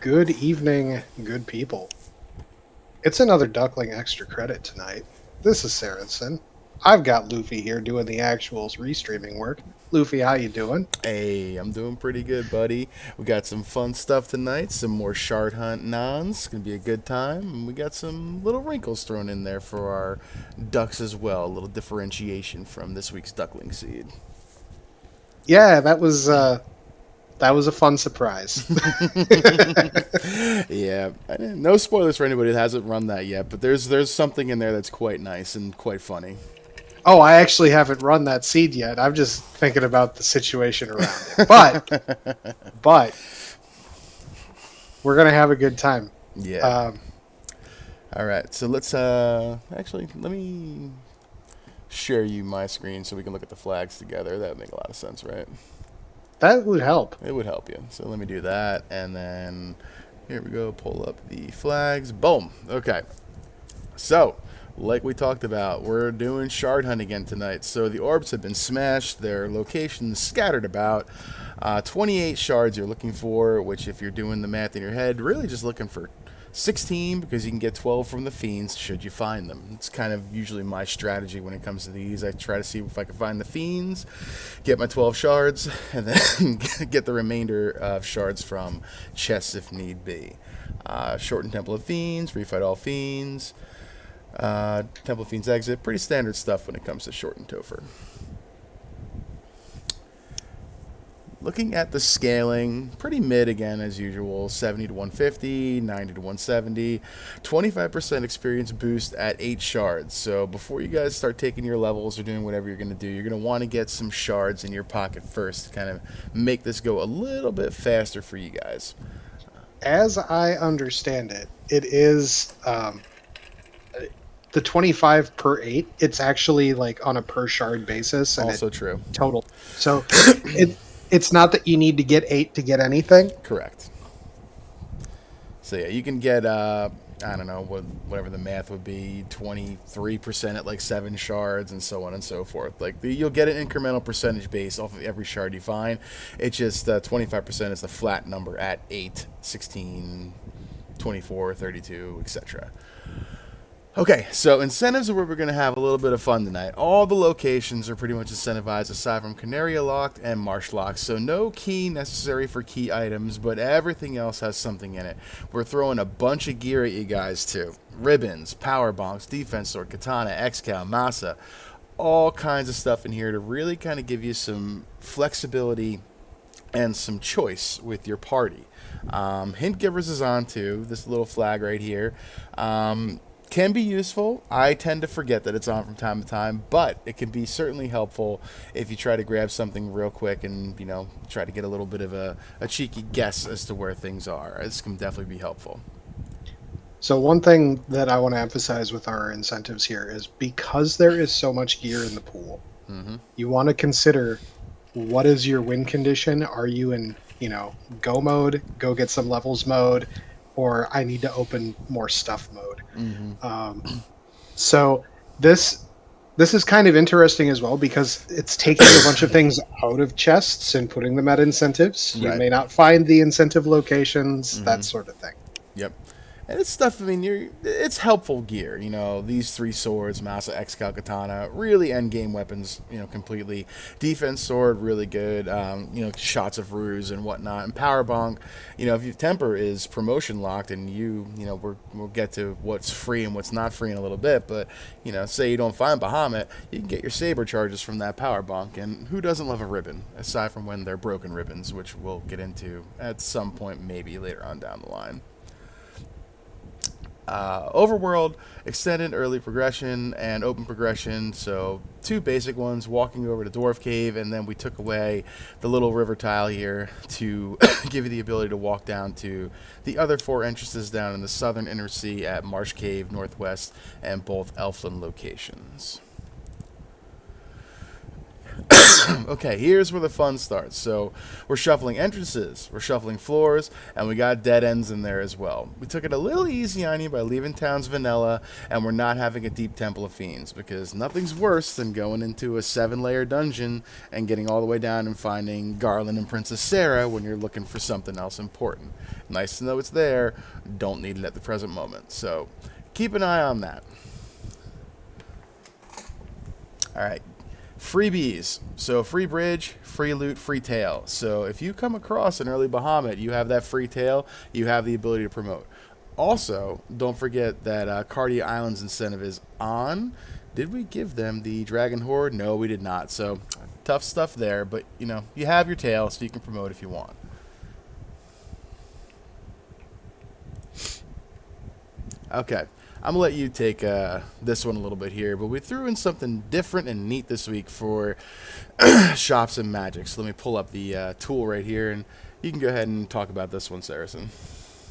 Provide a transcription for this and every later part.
Good evening, good people. It's another Duckling extra credit tonight. This is Sarensen. I've got Luffy here doing the actual restreaming work. Luffy, how you doing? Hey, I'm doing pretty good, buddy. We got some fun stuff tonight, some more shard hunt nons. It's gonna be a good time. And we got some little wrinkles thrown in there for our ducks as well. A little differentiation from this week's duckling seed. Yeah, that was a fun surprise. Yeah, no spoilers for anybody that hasn't run that yet, but there's something in there that's quite nice and quite funny. Oh, I actually haven't run that seed yet. I'm just thinking about the situation around it. But we're gonna have a good time. Yeah. Um, All right. So let's actually let me share you my screen so we can look at the flags together. That would make a lot of sense, right? that would help. It would help you. So let me do that. And then here we go. Pull up the flags. Boom. Okay. So, like we talked about, we're doing shard hunt again tonight. So the orbs have been smashed. Their locations scattered about. 28 shards you're looking for, which if you're doing the math in your head, really just looking for 16 because you can get 12 from the fiends should you find them. It's kind of usually my strategy when it comes to these. I try to see if I can find the fiends, get my 12 shards, and then get the remainder of shards from chests if need be. Shorten Temple of Fiends, refight all fiends, Temple of Fiends exit. Pretty standard stuff when it comes to Shorten Topher. Looking at the scaling, pretty mid again as usual, 70 to 150, 90 to 170, 25% experience boost at 8 shards. So before you guys start taking your levels or doing whatever you're going to do, you're going to want to get some shards in your pocket first to kind of make this go a little bit faster for you guys. As I understand it, it is the 25 per 8. It's actually like on a per shard basis, and it Also true. total. So it's not that you need to get 8 to get anything. Correct. So yeah, you can get I don't know whatever the math would be, 23% at like 7 shards and so on and so forth. Like you'll get an incremental percentage base off of every shard you find. It's just 25% is the flat number at 8, 16, 24, 32, etc. Okay, so incentives are where we're going to have a little bit of fun tonight. All the locations are pretty much incentivized aside from Canaria Locked and Marsh Locked, so no key necessary for key items, but everything else has something in it. We're throwing a bunch of gear at you guys too. Ribbons, power bonks, defense sword, katana, excal, masa, all kinds of stuff in here to really kind of give you some flexibility and some choice with your party. Hint Givers is on too, this little flag right here. Can be useful. I tend to forget that it's on from time to time, but it can be certainly helpful if you try to grab something real quick and, try to get a little bit of a cheeky guess as to where things are. This can definitely be helpful. So one thing that I want to emphasize with our incentives here is because there is so much gear in the pool, Mm-hmm. you want to consider what is your win condition? Are you in, go mode, go get some levels mode, or I need to open more stuff mode? Mm-hmm. Um, so this is kind of interesting as well because it's taking a bunch of things out of chests and putting them at incentives. You Right. may not find the incentive locations, Mm-hmm. that sort of thing. Yep. And it's stuff, I mean, it's helpful gear. These 3 swords, Masa, Excal, Katana, really end game weapons, completely. Defense sword, really good. Shots of ruse and whatnot. And Power Bonk, if your temper is promotion locked and we'll get to what's free and what's not free in a little bit. But, say you don't find Bahamut, you can get your saber charges from that Power Bonk. And who doesn't love a ribbon, aside from when they're broken ribbons, which we'll get into at some point maybe later on down the line. Overworld, extended early progression and open progression. So 2 basic ones, walking over to Dwarf Cave, and then we took away the little river tile here to give you the ability to walk down to the other 4 entrances down in the southern inner sea at Marsh Cave, Northwest, and both Elfland locations. Okay, here's where the fun starts. So we're shuffling entrances, we're shuffling floors, and we got dead ends in there as well. We took it a little easy on you by leaving towns vanilla, and we're not having a deep Temple of Fiends, because nothing's worse than going into a 7-layer dungeon and getting all the way down and finding Garland and Princess Sarah when you're looking for something else important. Nice to know it's there, don't need it at the present moment. So keep an eye on that. All right. Freebies. So free bridge, free loot, free tail. So if you come across an early Bahamut, you have that free tail, you have the ability to promote. Also, don't forget that Cardia Island's incentive is on. Did we give them the Dragon Horde? No, we did not. So tough stuff there, but you have your tail, so you can promote if you want. Okay. I'm going to let you take this one a little bit here, but we threw in something different and neat this week for shops and magic. So let me pull up the tool right here, and you can go ahead and talk about this one, Saracen.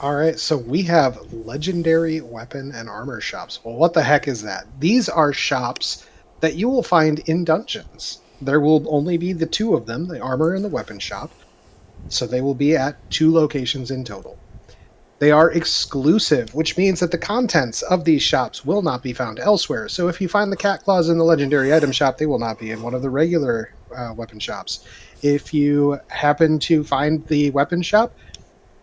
All right, so we have legendary weapon and armor shops. Well, what the heck is that? These are shops that you will find in dungeons. There will only be the two of them, the armor and the weapon shop. So they will be at 2 locations in total. They are exclusive, which means that the contents of these shops will not be found elsewhere. So if you find the cat claws in the legendary item shop, they will not be in one of the regular weapon shops. If you happen to find the weapon shop,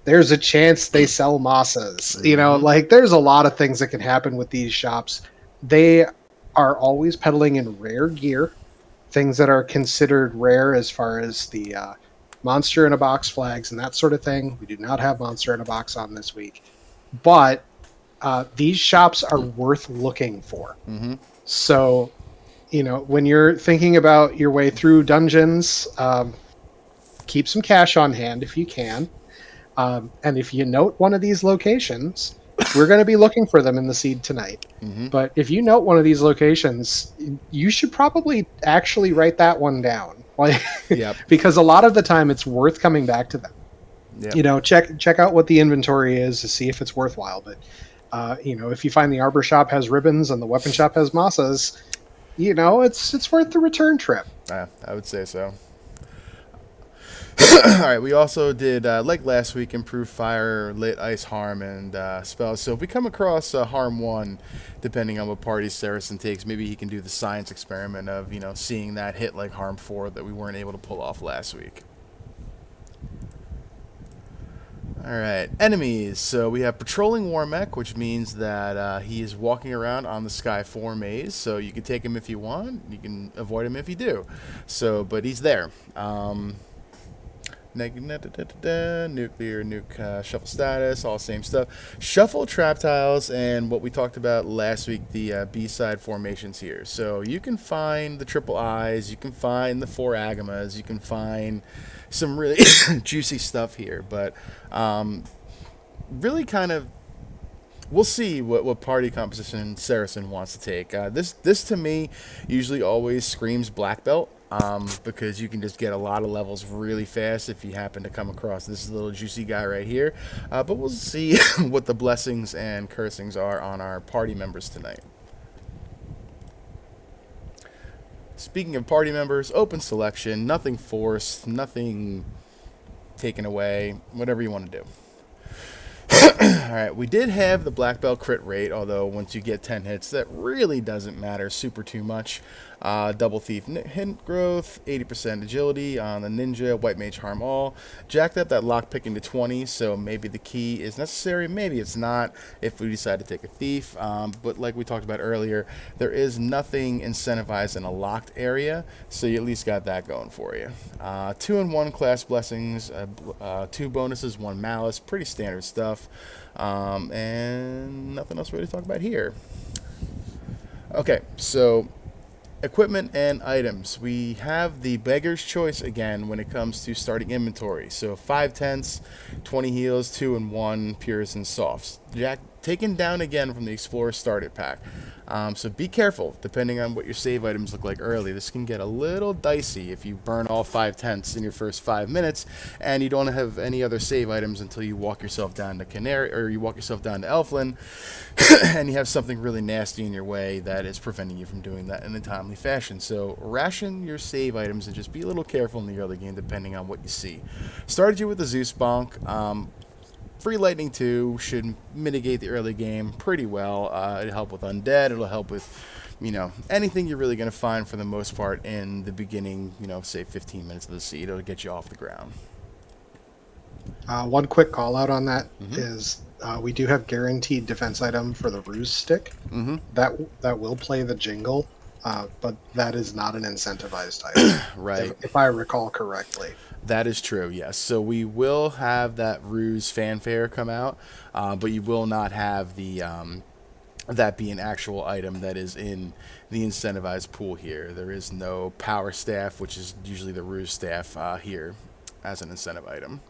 there's a chance they sell Massas. There's a lot of things that can happen with these shops. They are always peddling in rare gear, things that are considered rare as far as the monster in a box flags and that sort of thing. We do not have monster in a box on this week, but these shops are worth looking for. Mm-hmm. So, when you're thinking about your way through dungeons, keep some cash on hand if you can. And if you note one of these locations, we're going to be looking for them in the seed tonight. Mm-hmm. But if you note one of these locations, you should probably actually write that one down. Yep. Because a lot of the time it's worth coming back to them. Yep. Check out what the inventory is to see if it's worthwhile. But if you find the arbor shop has ribbons and the weapon shop has Massas, it's worth the return trip. I would say so. All right, we also did, like last week, improve fire, lit, ice, harm, and spells. So if we come across harm 1, depending on what party Saracen takes, maybe he can do the science experiment of, seeing that hit like harm 4 that we weren't able to pull off last week. All right, enemies. So we have patrolling Warmech, which means that he is walking around on the Sky 4 maze. So you can take him if you want. You can avoid him if you do. But he's there. Nuclear, nuke, shuffle status, all same stuff. Shuffle trap tiles, and what we talked about last week, the B-side formations here. So you can find the triple eyes, you can find the 4 agamas, you can find some really juicy stuff here, but really kind of, we'll see what party composition Saracen wants to take. This to me usually always screams black belt. Because you can just get a lot of levels really fast if you happen to come across this little juicy guy right here. But we'll see what the blessings and cursings are on our party members tonight. Speaking of party members, open selection, nothing forced, nothing taken away, whatever you want to do. Alright, we did have the black belt crit rate, although once you get 10 hits, that really doesn't matter super too much. Double thief hint growth, 80% agility on the ninja, white mage harm all. Jacked up that lock picking to 20, so maybe the key is necessary, maybe it's not if we decide to take a thief. But like we talked about earlier, there is nothing incentivized in a locked area, so you at least got that going for you. 2-in-1 class blessings, 2 bonuses, 1 malice, pretty standard stuff. And nothing else really to talk about here. Okay, so equipment and items. We have the beggar's choice again when it comes to starting inventory. So 5 tents, 20 heals, 2-in-1 pures and softs. taken down again from the Explorer Starter Pack. So be careful, depending on what your save items look like early. This can get a little dicey if you burn all 5/10 in your first 5 minutes, and you don't have any other save items until you walk yourself down to Canary, or you walk yourself down to Elflin, and you have something really nasty in your way that is preventing you from doing that in a timely fashion. So ration your save items and just be a little careful in the early game, depending on what you see. Started you with the Zeus Bonk. Free Lightning 2 should mitigate the early game pretty well. It'll help with Undead. It'll help with, anything you're really going to find for the most part in the beginning, say 15 minutes of the seed. It'll get you off the ground. One quick call out on that Mm-hmm. is we do have guaranteed defense item for the ruse stick. Mm-hmm. That will play the jingle, but that is not an incentivized item, Right. if I recall correctly. That is true, yes. So we will have that ruse fanfare come out, but you will not have the that be an actual item that is in the incentivized pool here. There is no power staff, which is usually the ruse staff here as an incentive item.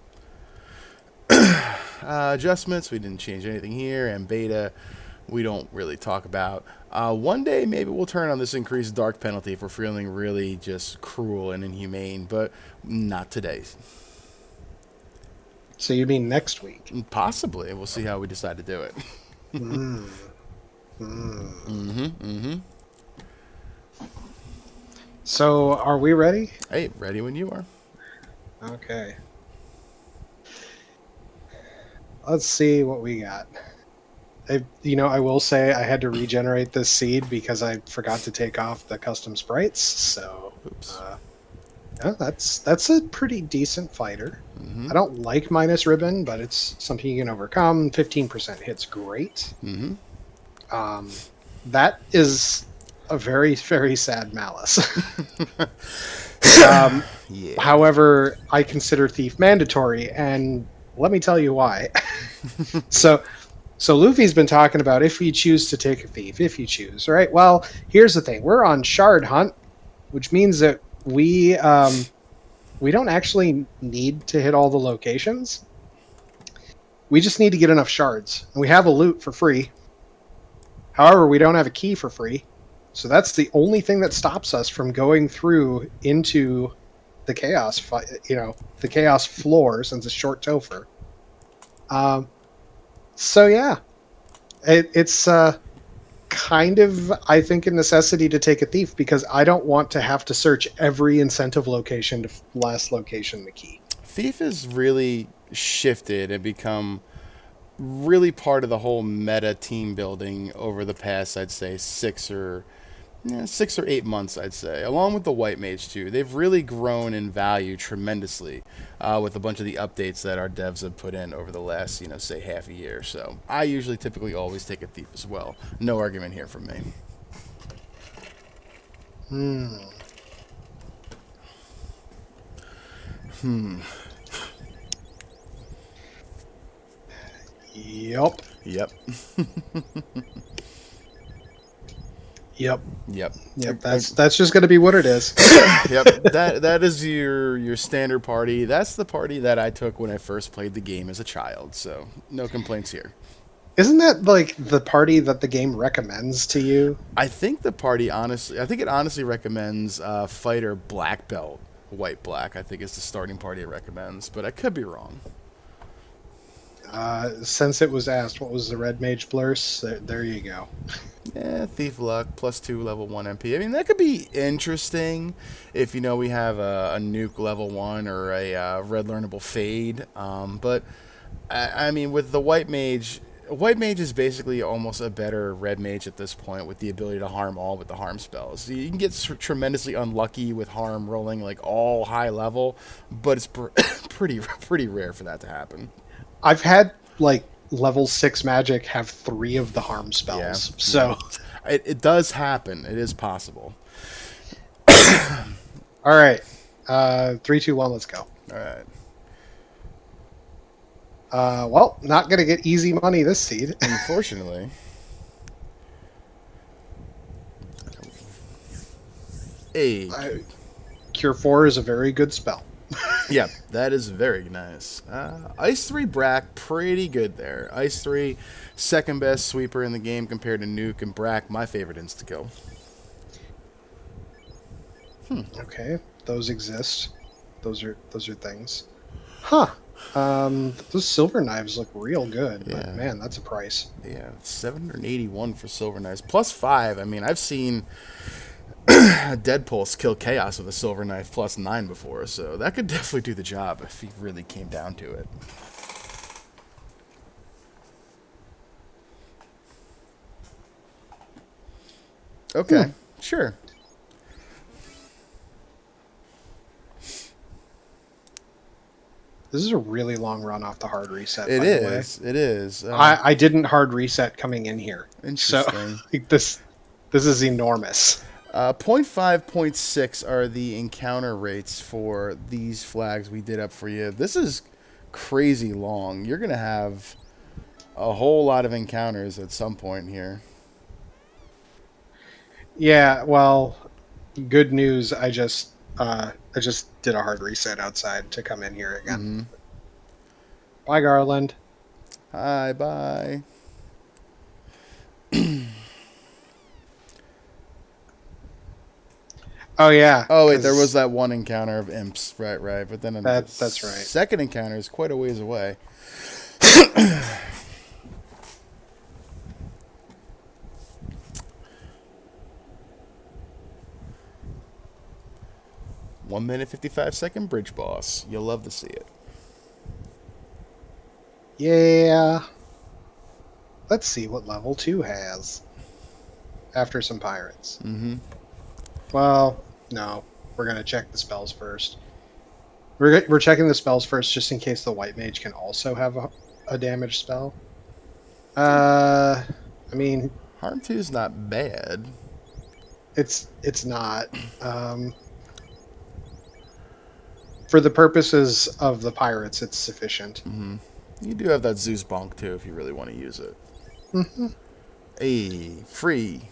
Adjustments, we didn't change anything here, and beta, we don't really talk about. One day, maybe we'll turn on this increased dark penalty if we're feeling really just cruel and inhumane, but not today. So you mean next week? Possibly. We'll see how we decide to do it. Mm. Mm-hmm, mm-hmm. So are we ready? Hey, ready when you are. Okay. Let's see what we got. I will say I had to regenerate this seed because I forgot to take off the custom sprites. So, Oops. yeah, that's a pretty decent fighter. Mm-hmm. I don't like minus ribbon, but it's something you can overcome. 15% hits great. Mm-hmm. That is a very, very sad malice. Yeah. However, I consider thief mandatory, and let me tell you why. So Luffy's been talking about if you choose to take a thief, if you choose, right? Well, here's the thing: we're on shard hunt, which means that we don't actually need to hit all the locations. We just need to get enough shards, and we have a loot for free. However, we don't have a key for free, so that's the only thing that stops us from going through into the chaos, the chaos floor, since it's short Topher. So yeah, it's kind of, I think, a necessity to take a thief because I don't want to have to search every incentive location to last location the key. Thief has really shifted and become really part of the whole meta team building over the past, I'd say, 6 or 8 months, I'd say, along with the White Mage too. They've really grown in value tremendously with a bunch of the updates that our devs have put in over the last, say half a year. So I typically always take a thief as well. No argument here from me. Yep. Yep. Yep. Yep. Yep. That's just going to be what it is. Yep. That is your standard party. That's the party that I took when I first played the game as a child. So no complaints here. Isn't that like the party that the game recommends to you? I think it honestly recommends fighter black belt, white black. I think is the starting party it recommends, but I could be wrong. Since it was asked what was the red mage blurs, there you go. Yeah, Thief Luck, +2 level 1 MP. I mean, that could be interesting if, we have a nuke level 1 or a red learnable fade. But, I mean, with the White Mage is basically almost a better red mage at this point with the ability to harm all with the harm spells. So you can get tremendously unlucky with harm rolling like all high level, but it's pretty rare for that to happen. I've had like level 6 magic have 3 of the harm spells. Yeah. So it does happen. It is possible. all right. 3, 2, 1, let's go. All right. Well, not going to get easy money this seed. Unfortunately. Hey. Cure 4 is a very good spell. Yeah, that is very nice. Ice 3 Brack, pretty good there. Ice 3, second best sweeper in the game compared to Nuke, and Brack, my favorite insta kill. Okay, those exist. Those are things. Huh. Those silver knives look real good, but Yeah, man, that's a price. yeah, 781 for Silver Knives. Plus 5. I mean, I've seen Dead Pulse kill Chaos with a Silver Knife plus 9 before, so that could definitely do the job if he really came down to it. Hmm. Okay, sure. This is a really long run off the hard reset, It by the way. is. It is. I didn't hard reset coming in here, so Interesting. like, this is enormous. Point 0.5, point 0.6 are the encounter rates for these flags we did up for you. This is crazy long. You're going to have a whole lot of encounters at some point here. Yeah, well, good news. I just did a hard reset outside to come in here again. Mm-hmm. Bye, Garland. Hi, bye. Oh yeah, Oh, wait, there was because that one encounter of imps. Right, right. But then the that's right. second encounter is quite a ways away. 1 minute 55-second bridge boss. You'll love to see it. Yeah. Let's see what level 2 has after some pirates. Mm-hmm. Well, no. We're going to check the spells first. We're checking the spells first just in case the white mage can also have a damage spell. I mean, Harm 2 is not bad. it's not. Um, for the purposes of the pirates, it's sufficient. Mm-hmm. You do have that Zeus bonk too if you really want to use it. Hmm. Hey, free.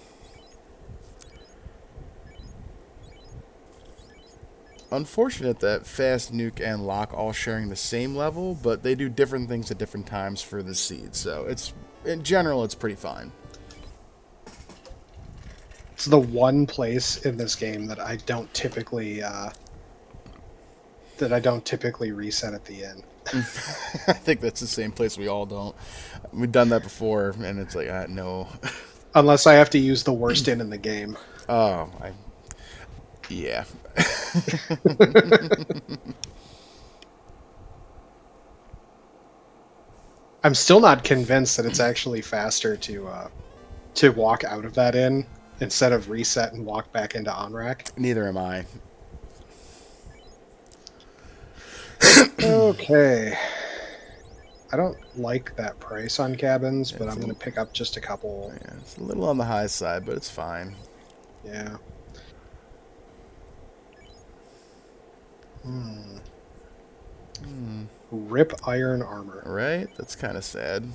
Unfortunate that fast, nuke, and lock all sharing the same level, but they do different things at different times for the seed. So it's in general, it's pretty fine. It's the one place in this game that I don't typically reset at the end. I think that's the same place we all don't. We've done that before, and it's like, no. Unless I have to use the worst in the game. Oh, yeah. I'm still not convinced that it's actually faster to walk out of that inn instead of reset and walk back into OnRack. Neither am I. Okay. I don't like that price on cabins, but It's I'm a, going to pick up just a couple. yeah, it's a little on the high side, but it's fine. Yeah. Hmm. Rip iron armor. Right? That's kind of sad.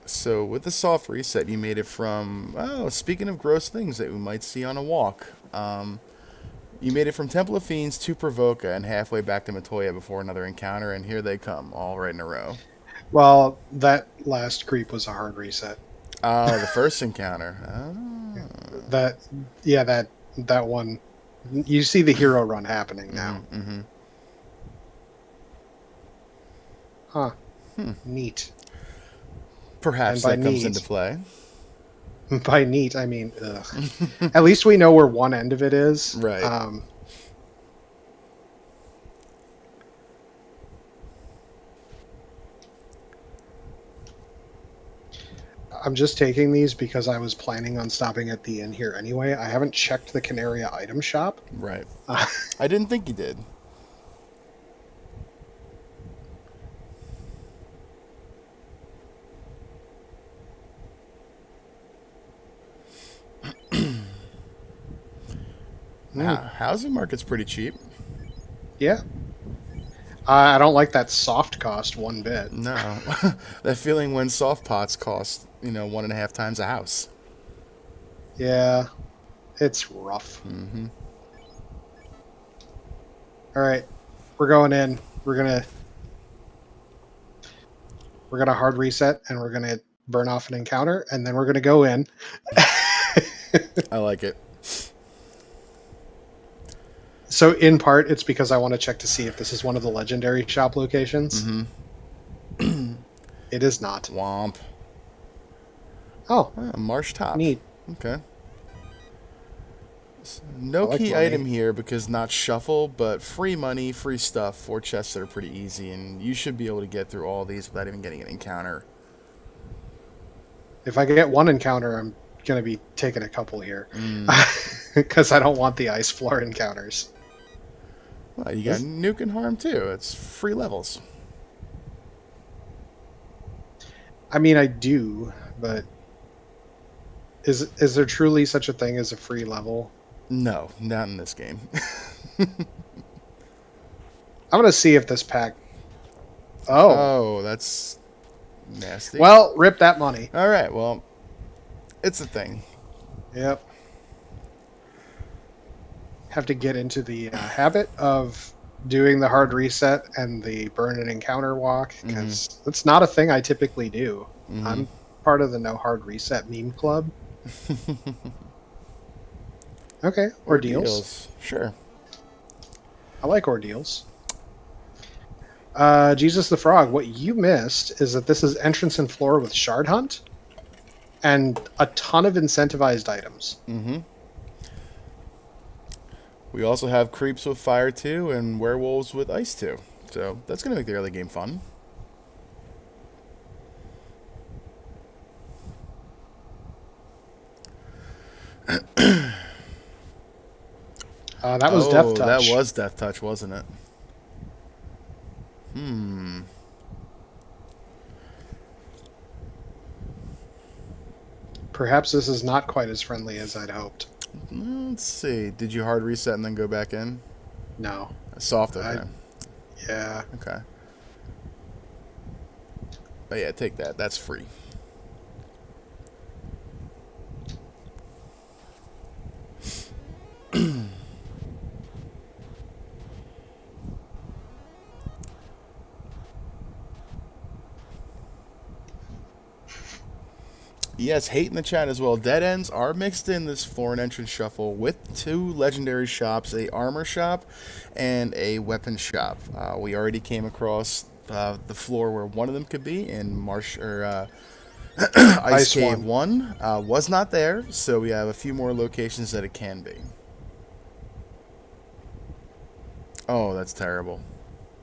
So with the soft reset, you made it from, oh, speaking of gross things that we might see on a walk, you made it from Temple of Fiends to Provoca and halfway back to Matoya before another encounter, and here they come, all right in a row. Well, that last creep was a hard reset. Oh, the first encounter. Oh. That yeah, that one. You see the hero run happening now. Mm-hmm, mm-hmm. Huh. Neat. And Perhaps by that comes into neat, play. by neat, I mean, ugh. At least we know where one end of it is. Right. I'm just taking these because I was planning on stopping at the inn here anyway. I haven't checked the Canaria item shop. Right. Uh, I didn't think you did. Housing market's pretty cheap. Yeah. I don't like that soft cost one bit. No, that feeling when soft pots cost 1.5 times a house. Yeah, it's rough. Mm-hmm. All right, we're going in. We're gonna hard reset, and we're gonna burn off an encounter, and then we're gonna go in. I like it. So in part, it's because I want to check to see if this is one of the legendary shop locations. Mm-hmm. It is not. Womp. Oh, Marsh top. neat. Okay. I No like key money. item here because not shuffle, but free money, free stuff, 4 chests that are pretty easy, and you should be able to get through all these without even getting an encounter. If I get one encounter, I'm gonna be taking a couple here Mm. because I don't want the ice floor encounters. Well, you got This, nuke and harm too. It's free levels. I mean, I do, but is there truly such a thing as a free level? No, not in this game. I'm gonna see if this pack. Oh, Oh, that's nasty. well, rip that money. All right, well, it's a thing. Yep. Have to get into the habit of doing the hard reset and the burn and encounter walk Mm-hmm. because it's not a thing I typically do. Mm-hmm. I'm part of the no hard reset meme club. Okay, ordeals. Ordeals. Sure. I like ordeals. Jesus the Frog, what you missed is that this is entrance and floor with Shard Hunt and a ton of incentivized items. Mm-hmm. We also have creeps with fire too, and werewolves with ice too. So that's gonna make the early game fun. That was Death Oh, that Touch. was Death Touch, wasn't it? Hmm. Perhaps this is not quite as friendly as I'd hoped. Let's see. Did you hard reset and then go back in? No. Soft, I, okay. yeah. Okay. But yeah, take that. That's free. Yes, hate in the chat as well. Dead ends are mixed in this floor and entrance shuffle with 2 legendary shops, a armor shop and a weapon shop. We already came across the floor where one of them could be in Marsh or Ice Ice Cave one. 1. Was not there, so we have a few more locations that it can be. Oh, that's terrible.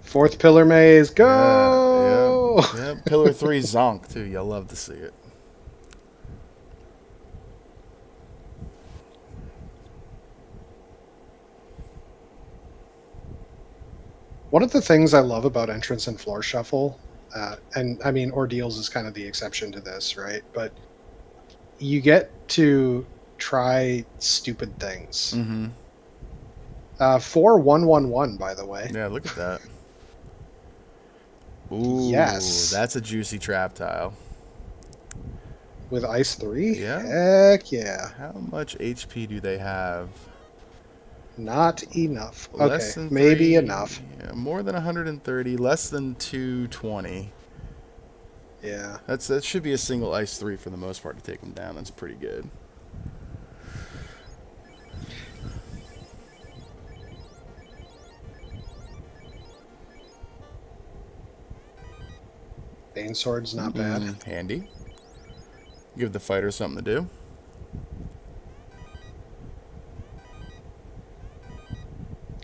Fourth pillar maze. Yeah, yeah, Go! yeah. Pillar 3 Zonk, too. You'll love to see it. One of the things I love about entrance and floor shuffle, and I mean, ordeals is kind of the exception to this, right? But you get to try stupid things. Mm-hmm. 4111, by the way. Yeah, look at that. Ooh, Yes. that's a juicy trap tile. With Ice 3? Yeah. Heck yeah. How much HP do they have? Not enough. Okay, Less than maybe 3. enough. Yeah, more than 130. Less than 220. Yeah. That should be a single ice 3 for the most part to take them down. That's pretty good. Bane Sword's not bad. Handy. Give the fighter something to do.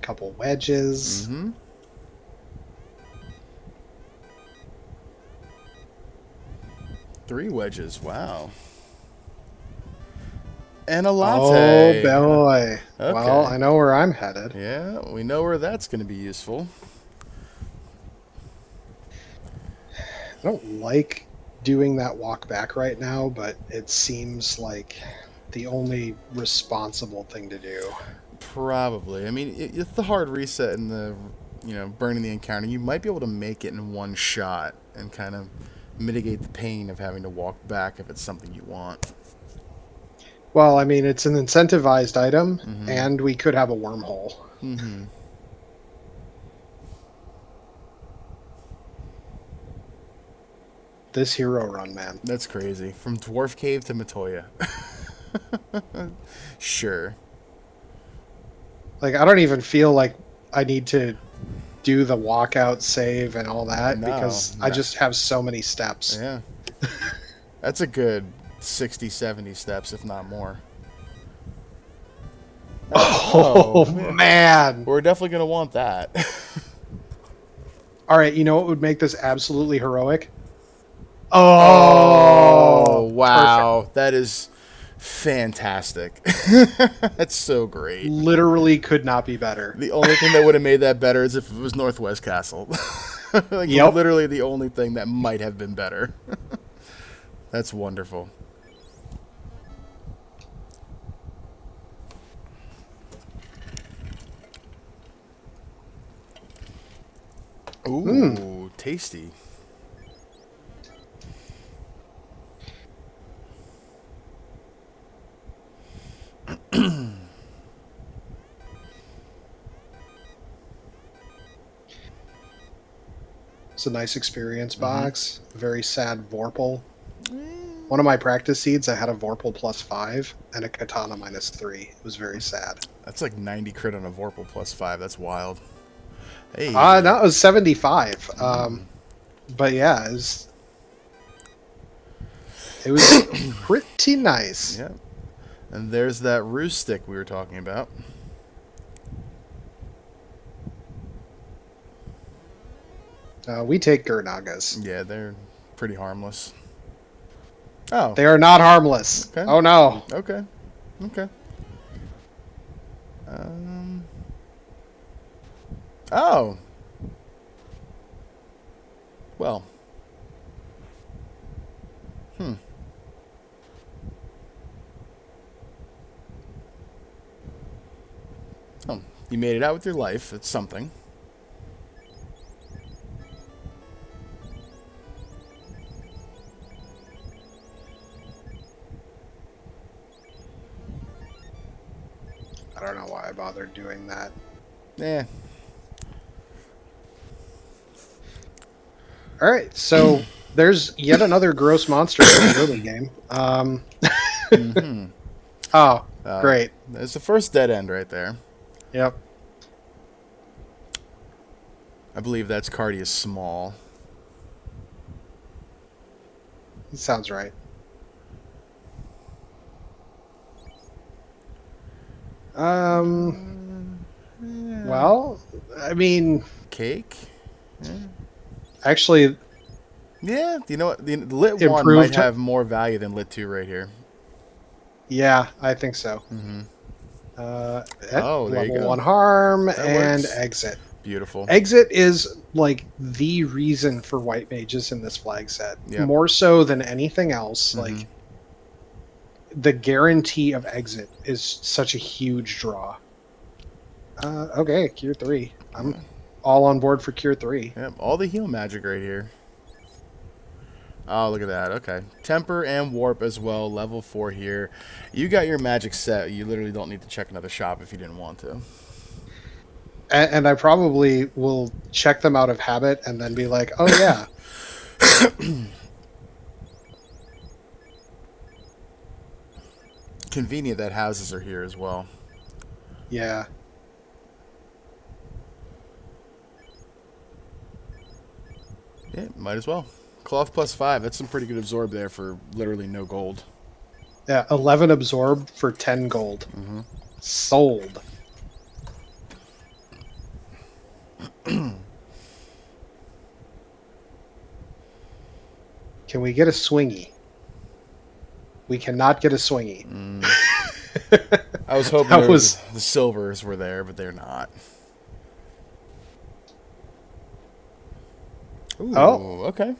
Couple wedges. Mm-hmm. Three wedges. Wow. And a Oh latte. boy. Okay. Well, I know where I'm headed. Yeah, we know where that's going to be useful. I don't like doing that walk back right now, but it seems like the only responsible thing to do. Probably. I mean, it's the hard reset and the, burning the encounter. You might be able to make it in one shot and kind of mitigate the pain of having to walk back if it's something you want. Well, I mean, it's an incentivized item, Mm-hmm. and we could have a wormhole. Mm-hmm. This hero run, man. That's crazy. From Dwarf Cave to Matoya. Sure. Like, I don't even feel like I need to do the walkout save and all that No. because I just have so many steps. Yeah. That's a good 60, 70 steps, if not more. Oh, Yeah. man. We're definitely going to want that. All right, you know what would make this absolutely heroic? Oh, Oh, perfect. wow. That is fantastic. That's so great. Literally could not be better. The only thing that would have made that better is if it was Northwest Castle. Like, Yep. literally the only thing that might have been better. That's wonderful. Mm. Ooh, tasty. It's a nice experience Mm-hmm. box. Very sad Vorpal. One of my practice seeds, I had a Vorpal +5 and a Katana -3. It was very sad. That's like 90 crit on a Vorpal +5. That's wild. Hey. No, it was 75. Mm. But yeah, it was pretty nice. Yep. And there's that roost stick we were talking about. We take Gurnagas. Yeah, they're pretty harmless. Oh, They are not harmless. okay. Oh no. Okay. Okay. Um. Oh. Well. Hmm. Oh, you made it out with your life. It's something. I don't know why I bothered doing that. Eh. All right, so there's yet another gross monster in the early game. Mm-hmm. Oh, great. There's the first dead end right there. Yep. I believe that's Cardia's small. Sounds right. Yeah. Well, I mean, Cake? Yeah. actually, Yeah, you know what? The Lit 1 might improved. have more value than Lit 2 right here. Yeah, I think so. Mm-hmm. Uh, Oh, there you level go. 1 harm That and works. exit. Beautiful. Exit is like the reason for white mages in this flag set. Yep. More so than anything else. Mm-hmm. Like the guarantee of exit is such a huge draw. Okay, Cure 3. I'm all on board for Cure 3. Yep, all the heal magic right here. Oh, look at that. Okay. Temper and Warp as well. Level 4 here. You got your magic set. You literally don't need to check another shop if you didn't want to. And I probably will check them out of habit and then be like, oh yeah. Convenient that houses are here as well. Yeah. Yeah, might as well. Cloth +5. That's some pretty good absorb there for literally no gold. Yeah, 11 absorbed for 10 gold. Mm-hmm. Sold. Can we get a swingy? We cannot get a swingy. I was hoping the silvers were there, but they're not. Ooh, Oh. okay.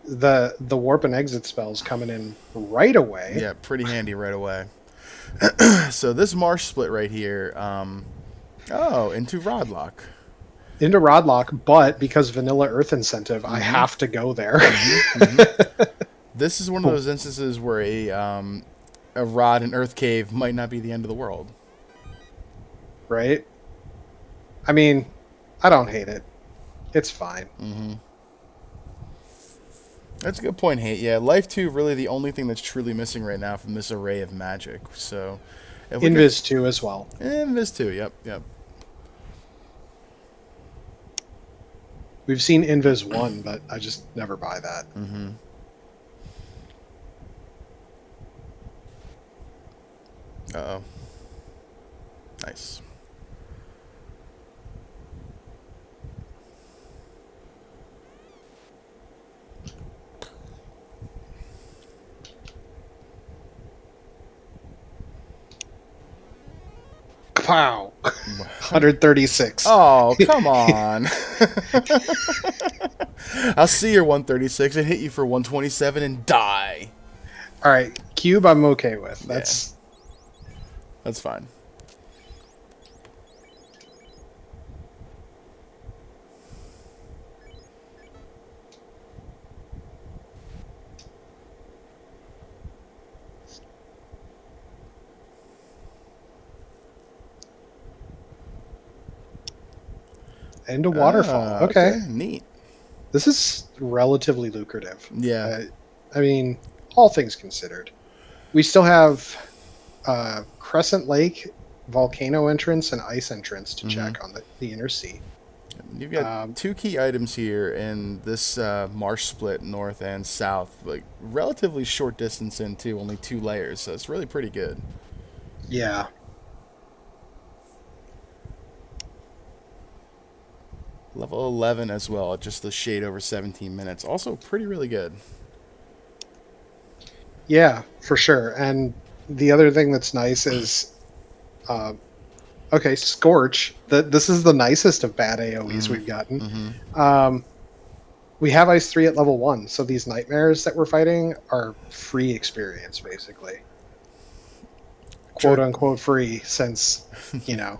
The warp and exit spells coming in right away. Yeah, pretty handy right away. So this marsh split right here. Oh, into Rodlock. Into Rodlock, but because Vanilla Earth incentive, I Mm-hmm. have to go there. Mm-hmm. Mm-hmm. This is one of those instances where a rod and earth cave might not be the end of the world. Right? I mean, I don't hate it. It's fine. Mm-hmm. That's a good point, Hate. Yeah, Life 2 really the only thing that's truly missing right now from this array of magic. So, if we could... Invis 2 as well. Invis 2, yep, yep. We've seen Invis 1, but I just never buy that. Mm-hmm. Uh-oh. Nice. Wow. 136. Oh, come on. I'll see your 136 and hit you for 127 and die. All right, cube I'm okay with. Yeah, that's fine. into waterfall. Okay. Okay, neat. This is relatively lucrative. Yeah. I mean, all things considered. We still have Crescent Lake, volcano entrance, and ice entrance to check on the inner sea. You've got two key items here in this marsh split, north and south. Like, relatively short distance in, too. Only 2 layers, so it's really pretty good. Yeah. Level 11 as well, just a shade over 17 minutes. Also pretty really good. Yeah, for sure. And the other thing that's nice is, okay, Scorch. This is the nicest of bad AoEs we've gotten. We have Ice 3 at level 1, so these nightmares that we're fighting are free experience, basically. Quote unquote free, since, you know.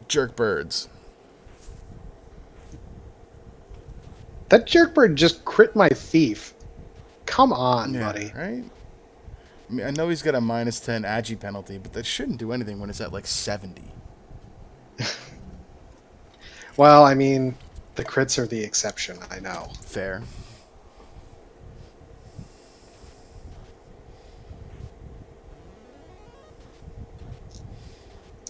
Jerk birds. That jerkbird just crit my thief. Come on, buddy. Right? I mean, I know he's got a minus 10 agi penalty, but that shouldn't do anything when it's at like 70. Well, I mean, the crits are the exception, I know. Fair.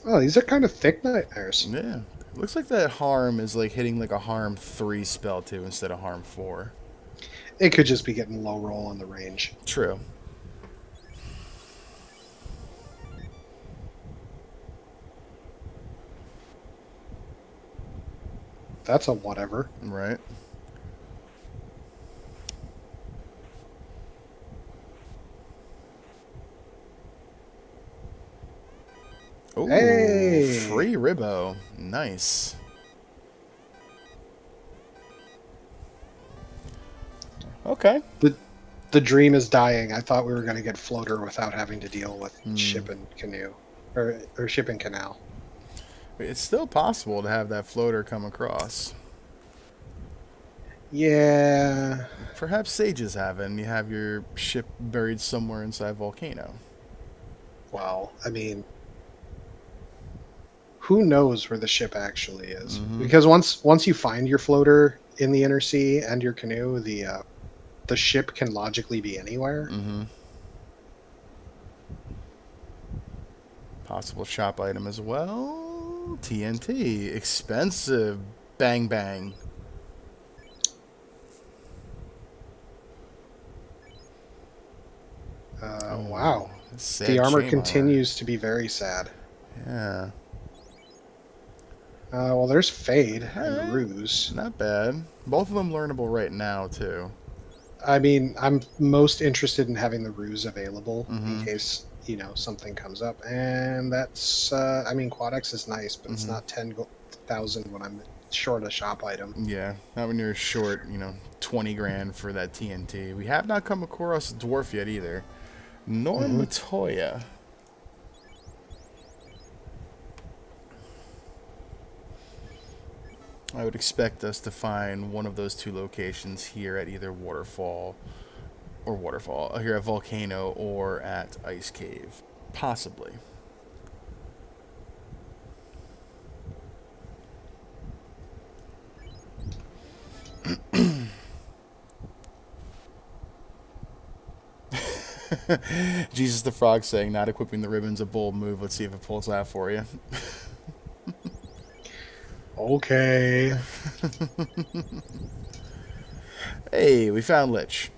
Oh, these are kind of thick nightmares. Yeah. Looks like that harm is like hitting like a harm 3 spell too instead of harm 4. It could just be getting low roll on the range. True. That's a whatever. Right. Ooh, hey! Free Ribbo. Nice. Okay. The dream is dying. I thought we were going to get floater without having to deal with ship and canoe. Or ship and canal. It's still possible to have that floater come across. Yeah. Perhaps sages have it, and you have your ship buried somewhere inside a volcano. Well, I mean, who knows where the ship actually is? Because once you find your floater in the inner sea and your canoe, the ship can logically be anywhere. Possible shop item as well. TNT. Expensive. Bang bang. Wow. Sad The armor shame continues to be very sad. Yeah. Well, there's Fade and Alright. Ruse. Not bad. Both of them learnable right now, too. I mean, I'm most interested in having the Ruse available in case, you know, something comes up. And that's, I mean, Quad X is nice, but it's not 10,000 when I'm short a shop item. Yeah, not when you're short, 20 grand for that TNT. We have not come across a dwarf yet either. Nor Matoya. I would expect us to find one of those two locations here at either waterfall, here at Volcano or at Ice Cave. Possibly. Jesus the Frog saying, not equipping the ribbon's a bold move. Let's see if it pulls out for you. Okay. Hey, we found Lich.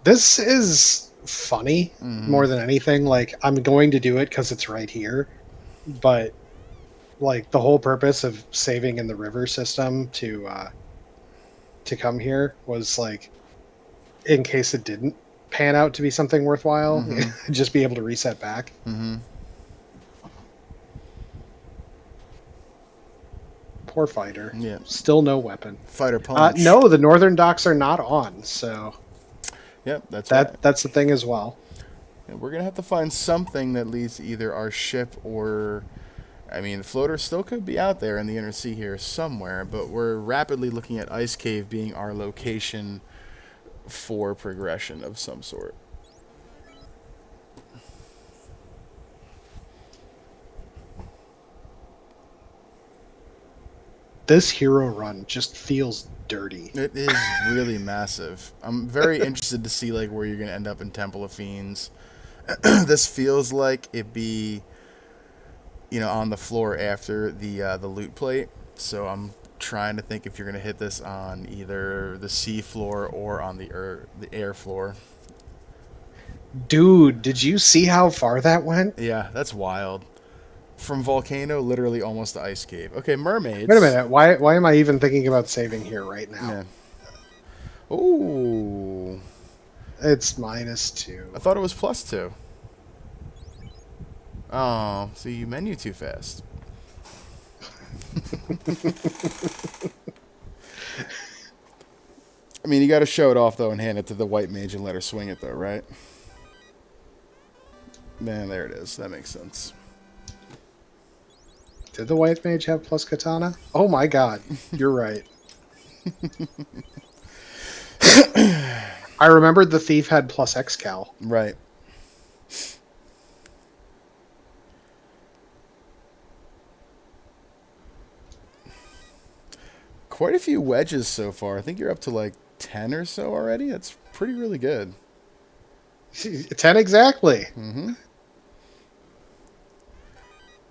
This is funny Mm-hmm. more than anything. Like, I'm going to do it because it's right here, but like the whole purpose of saving in the river system to come here was like in case it didn't pan out to be something worthwhile, Mm-hmm. just be able to reset back. Mm-hmm. Poor fighter. Yeah. Still no weapon. Fighter punch. No, the northern docks are not on, so Yep, that's right. that's the thing as well. And we're gonna have to find something that leads to either our ship or, I mean, the floater still could be out there in the inner sea here somewhere, but we're rapidly looking at Ice Cave being our location for progression of some sort. This hero run just feels dirty. It is really massive. I'm very interested to see like where you're gonna end up in Temple of Fiends. This feels like it be, on the floor after the loot plate. So I'm trying to think if you're gonna hit this on either the sea floor or on the air floor. Dude, did you see how far that went? Yeah, that's wild. From volcano, literally almost to ice cave. Okay, Wait a mermaids. minute. Why am I even thinking about saving here right now? Yeah. Ooh. It's -2. I thought it was +2. Oh, so you menu too fast. I mean, you got to show it off though and hand it to the white mage and let her swing it though, right? Man, there it is. That makes sense. Did the white mage have plus katana? Oh my god, you're right. I remembered the thief had plus excal. Right. Quite a few wedges so far. I think you're up to like 10 or so already. That's pretty really good. 10 exactly. Mm-hmm.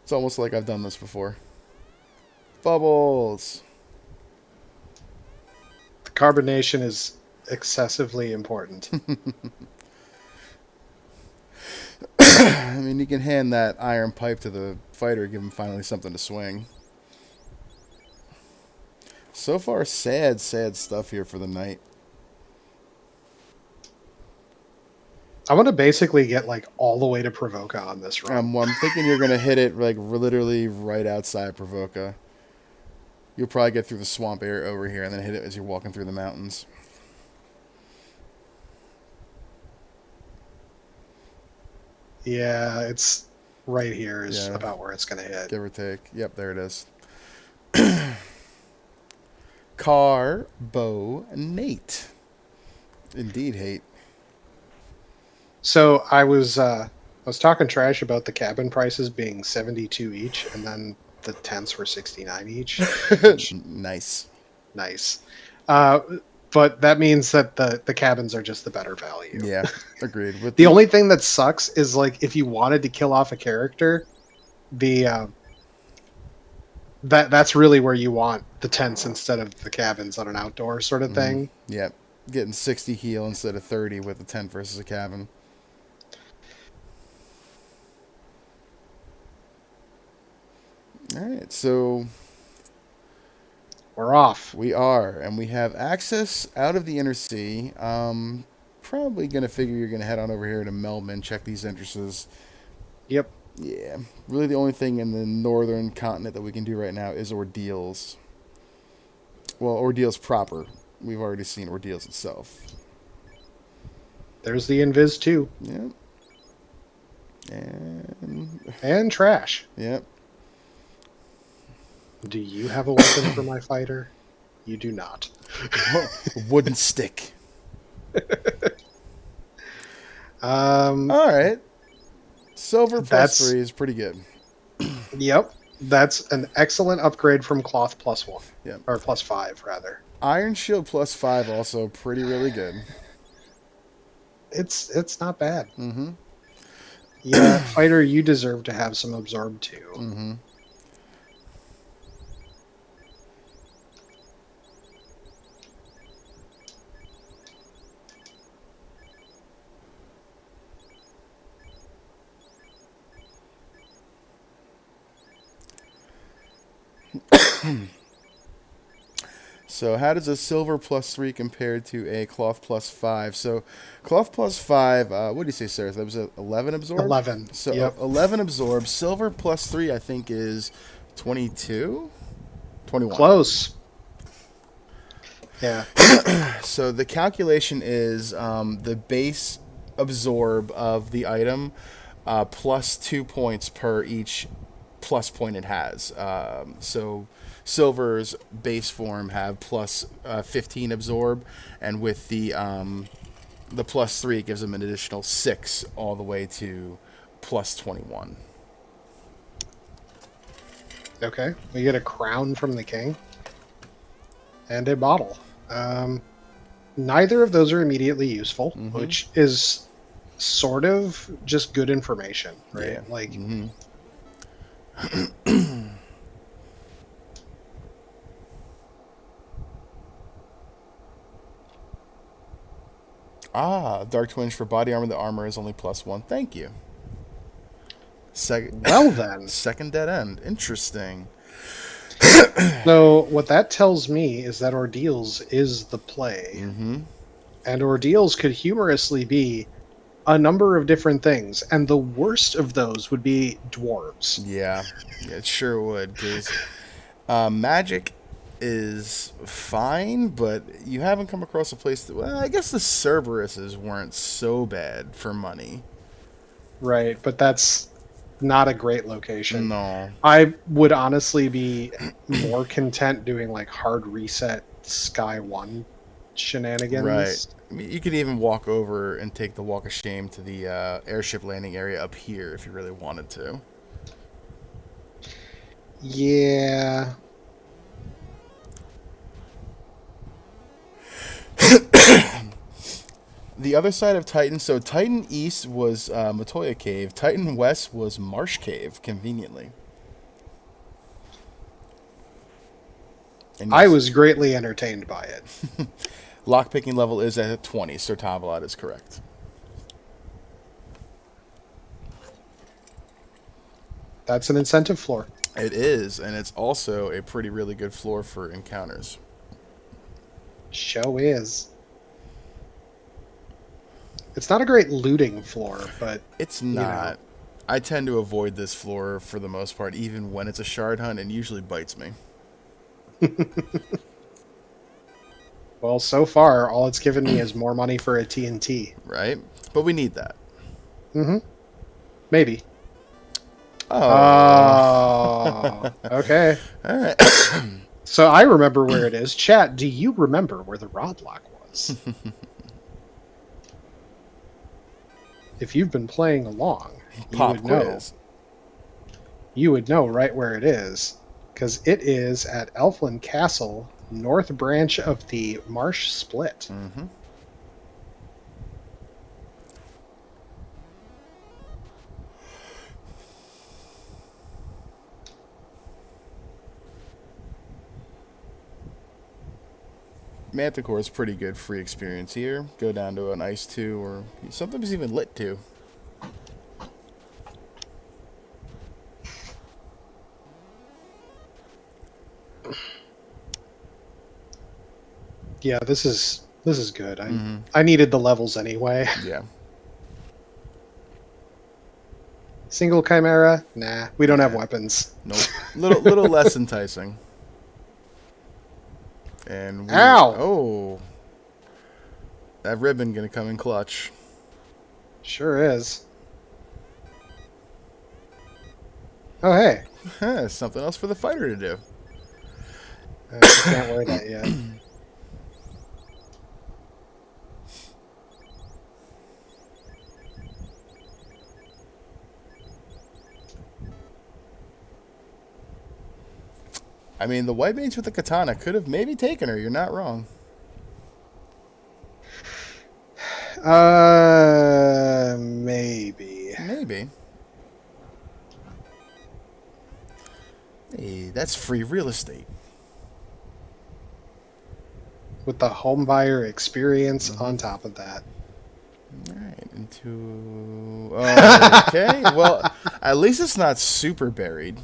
It's almost like I've done this before. Bubbles. The carbonation is excessively important. I mean, you can hand that iron pipe to the fighter, give him finally something to swing. So far, sad stuff here for the night. I want to basically get like all the way to Provoca on this run. I'm thinking you're gonna hit it like literally right outside Provoca. You'll probably get through the swamp area over here and then hit it as you're walking through the mountains. Yeah, it's right here is Yeah, about where it's going to hit. give or take. Yep, there it is. Carbonate. Indeed, hate. So I was talking trash about the cabin prices being 72 each, and then the tents were 69 each. Nice. Nice. But that means that the cabins are just the better value. Yeah, agreed. With The only thing that sucks is like if you wanted to kill off a character, the that's really where you want the tents instead of the cabins on an outdoor sort of thing. Yep, getting 60 heal instead of 30 with a tent versus a cabin. All right, so We're off. we are, and we have access out of the inner sea. Probably gonna figure you're gonna head on over here to Melbourne, check these entrances. Yep. Yeah, really the only thing in the northern continent that we can do right now is Ordeals. Well, Ordeals proper. We've already seen Ordeals itself. There's the Invis too. Yep. And And trash. yep. Do you have a weapon for my fighter? You do not. Wooden stick. Um, All right. Silver plus that's 3 is pretty good. Yep, that's an excellent upgrade from cloth plus 1 Yep. or plus 5 rather. Iron shield plus 5 also pretty really good. It's not bad. Mm-hmm. Yeah, fighter, you deserve to have some absorb too. Mm-hmm. So how does a silver plus 3 compare to a cloth plus 5? So cloth plus 5, what do you say, sir? That was a 11 absorb? 11. So Yep. 11 absorb. Silver plus 3, I think, is 22? 21. Close. Yeah. So the calculation is the base absorb of the item plus 2 points per each plus point it has. So silver's base form have plus 15 absorb, and with the plus 3, it gives them an additional 6 all the way to plus 21. Okay. We get a crown from the king and a bottle. Neither of those are immediately useful, Mm-hmm. which is sort of just good information, right? Yeah. Like, Mm-hmm. Dark twinge for body armor. The armor is only plus 1. Thank you. well then. Second dead end. Interesting. So what that tells me is that ordeals is the play. Mm-hmm. And ordeals could humorously be a number of different things, and the worst of those would be dwarves. Yeah, it sure would. Because magic is fine, but you haven't come across a place that. Well, I guess the Cerberuses weren't so bad for money. Right, but that's not a great location. No. I would honestly be more content doing like hard reset Sky 1 Right. shenanigans. I mean, you could even walk over and take the walk of shame to the airship landing area up here if you really wanted to. Yeah. The other side of Titan, so Titan East was Matoya Cave. Titan West was Marsh Cave, conveniently. And I yes, was greatly entertained by it. lockpicking level is at 20, so Tavalot is correct. That's an incentive floor. It is, and it's also a pretty really good floor for encounters. Show is. It's not a great looting floor, but It's you know. not. I tend to avoid this floor for the most part, even when it's a shard hunt, and usually bites me. Well, so far, all it's given me is more money for a TNT. Right? But we need that. Mm-hmm. Maybe. Oh. Oh, okay. All right. So I remember where it is. Chat, do you remember where the rod lock was? If you've been playing along, you Pop would know. quiz. You would know right where it is, because it is at Elfland Castle, north branch of the Marsh Split. Mm-hmm. Manticore is pretty good free experience here. Go down to an ice 2 or sometimes even lit 2. Yeah, this is good. Mm-hmm. I needed the levels anyway. Yeah. Single Chimera? Nah, we don't have weapons. Nope. Little less enticing. And Ow! Oh. That ribbon gonna come in clutch. Sure is. Oh, hey. Huh, something else for the fighter to do. I can't wear that yet. I mean, the white mage with the katana could have maybe taken her. You're not wrong. Maybe. Maybe. Hey, that's free real estate. With the home buyer experience on top of that. All right, into. Okay, well, at least it's not super buried.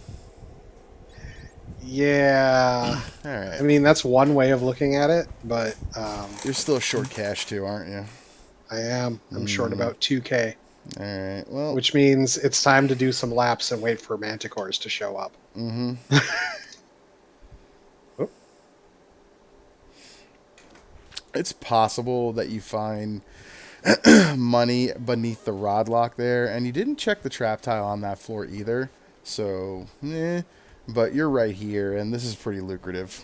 Yeah. All I right. mean, that's one way of looking at it, but You're still short cash too, aren't you? I am. I'm short about 2K, All right. Well, which means it's time to do some laps and wait for manticores to show up. Oh, it's possible that you find money beneath the rod lock there, and you didn't check the trap tile on that floor either. So, but you're right here, and this is pretty lucrative.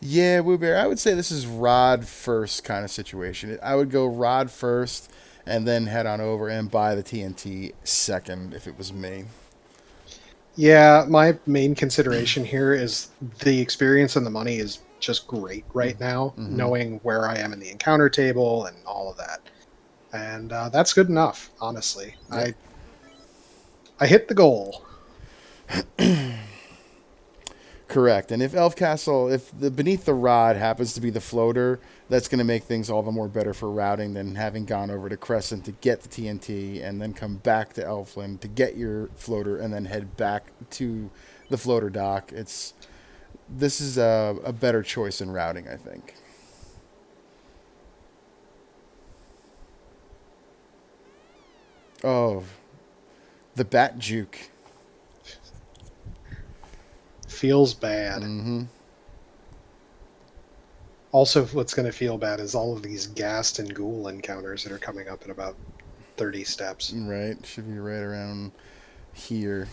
Yeah, Woo Bear, I would say this is rod first kind of situation. I would go rod first and then head on over and buy the TNT second if it was me. yeah, my main consideration here is the experience and the money is just great right now, knowing where I am in the encounter table and all of that. And that's good enough, honestly. Yep. I hit the goal. Correct. And if Elf Castle, if the beneath the rod happens to be the floater, that's going to make things all the more better for routing than having gone over to Crescent to get the TNT and then come back to Elfland to get your floater and then head back to the floater dock. This is a better choice in routing, I think. Oh, the Bat Juke. Feels bad. Also, what's going to feel bad is all of these Ghast and Ghoul encounters that are coming up in about 30 steps. Right, should be right around here.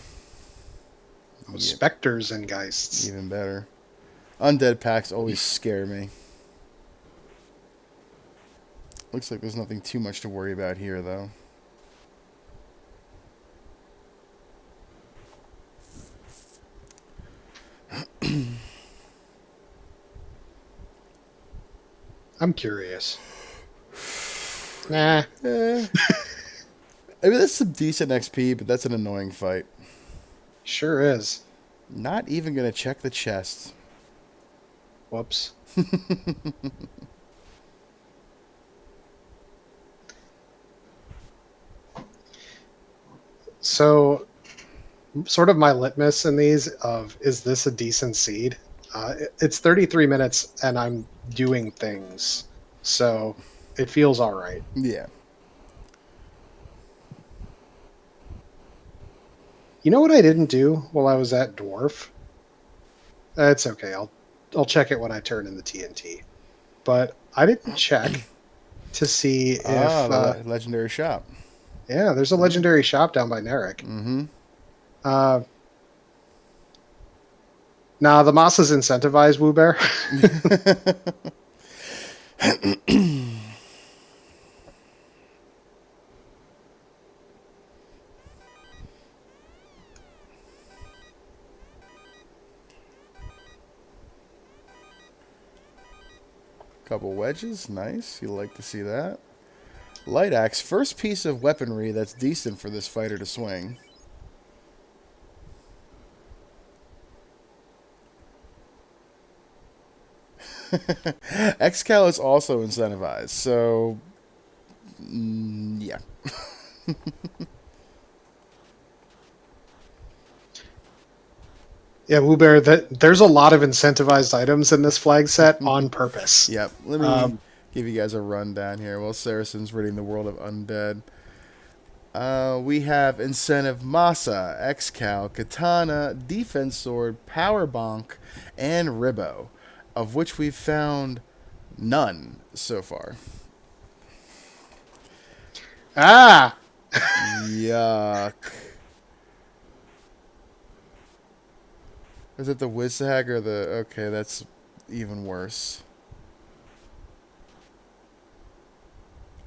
Oh, Yep. Spectres and Geists. Even better. Undead packs always scare me. Looks like there's nothing too much to worry about here, though. I'm curious. Nah. I mean, that's some decent XP, but that's an annoying fight. Sure is. Not even going to check the chest. Whoops. So, sort of my litmus in these of is this a decent seed? It's 33 minutes and I'm doing things, so it feels all right. Yeah. You know what I didn't do while I was at Dwarf? It's okay. I'll check it when I turn in the TNT. But I didn't check to see if The legendary shop. yeah, there's a legendary shop down by Narek. Mm-hmm. Nah, the Moss is incentivized, Woo Bear. Couple wedges. Nice. You like to see that. Light axe. First piece of weaponry that's decent for this fighter to swing. Xcal is also incentivized, so yeah. Yeah, Woo Bear, there's a lot of incentivized items in this flag set on purpose. Yep. Let me give you guys a rundown here. While Saracen's reading the world of undead. We have incentive Masa, Xcal, Katana, Defense Sword, Power Bonk, and Ribbo, of which we've found none so far. Ah! Yuck. Is it the Wizhag or the... Okay, that's even worse.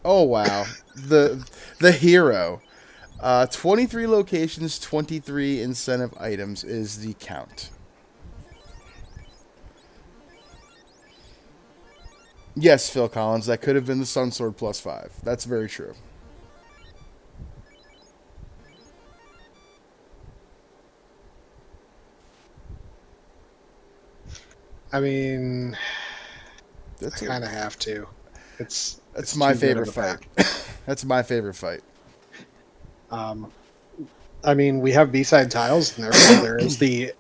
Oh, wow. The hero. 23 locations, 23 incentive items is the count. Yes, Phil Collins, that could have been the Sunsword plus 5. That's very true. I mean, I That's a kind of have to. that's It's my too good of favorite a fight. pack. That's my favorite fight. Um, I mean, we have B-side tiles, and therefore there is the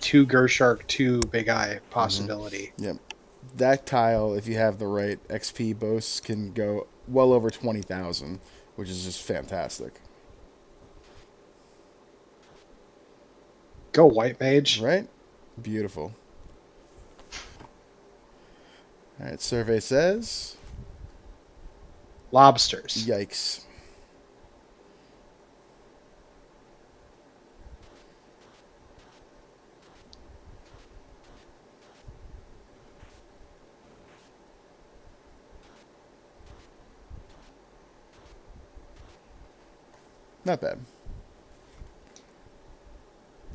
two Gershark, two Big Eye possibility. Yep. That tile, if you have the right XP boasts, can go well over 20,000, which is just fantastic. Go White Mage. Right? Beautiful. All right, survey says, Lobsters. yikes. Not bad.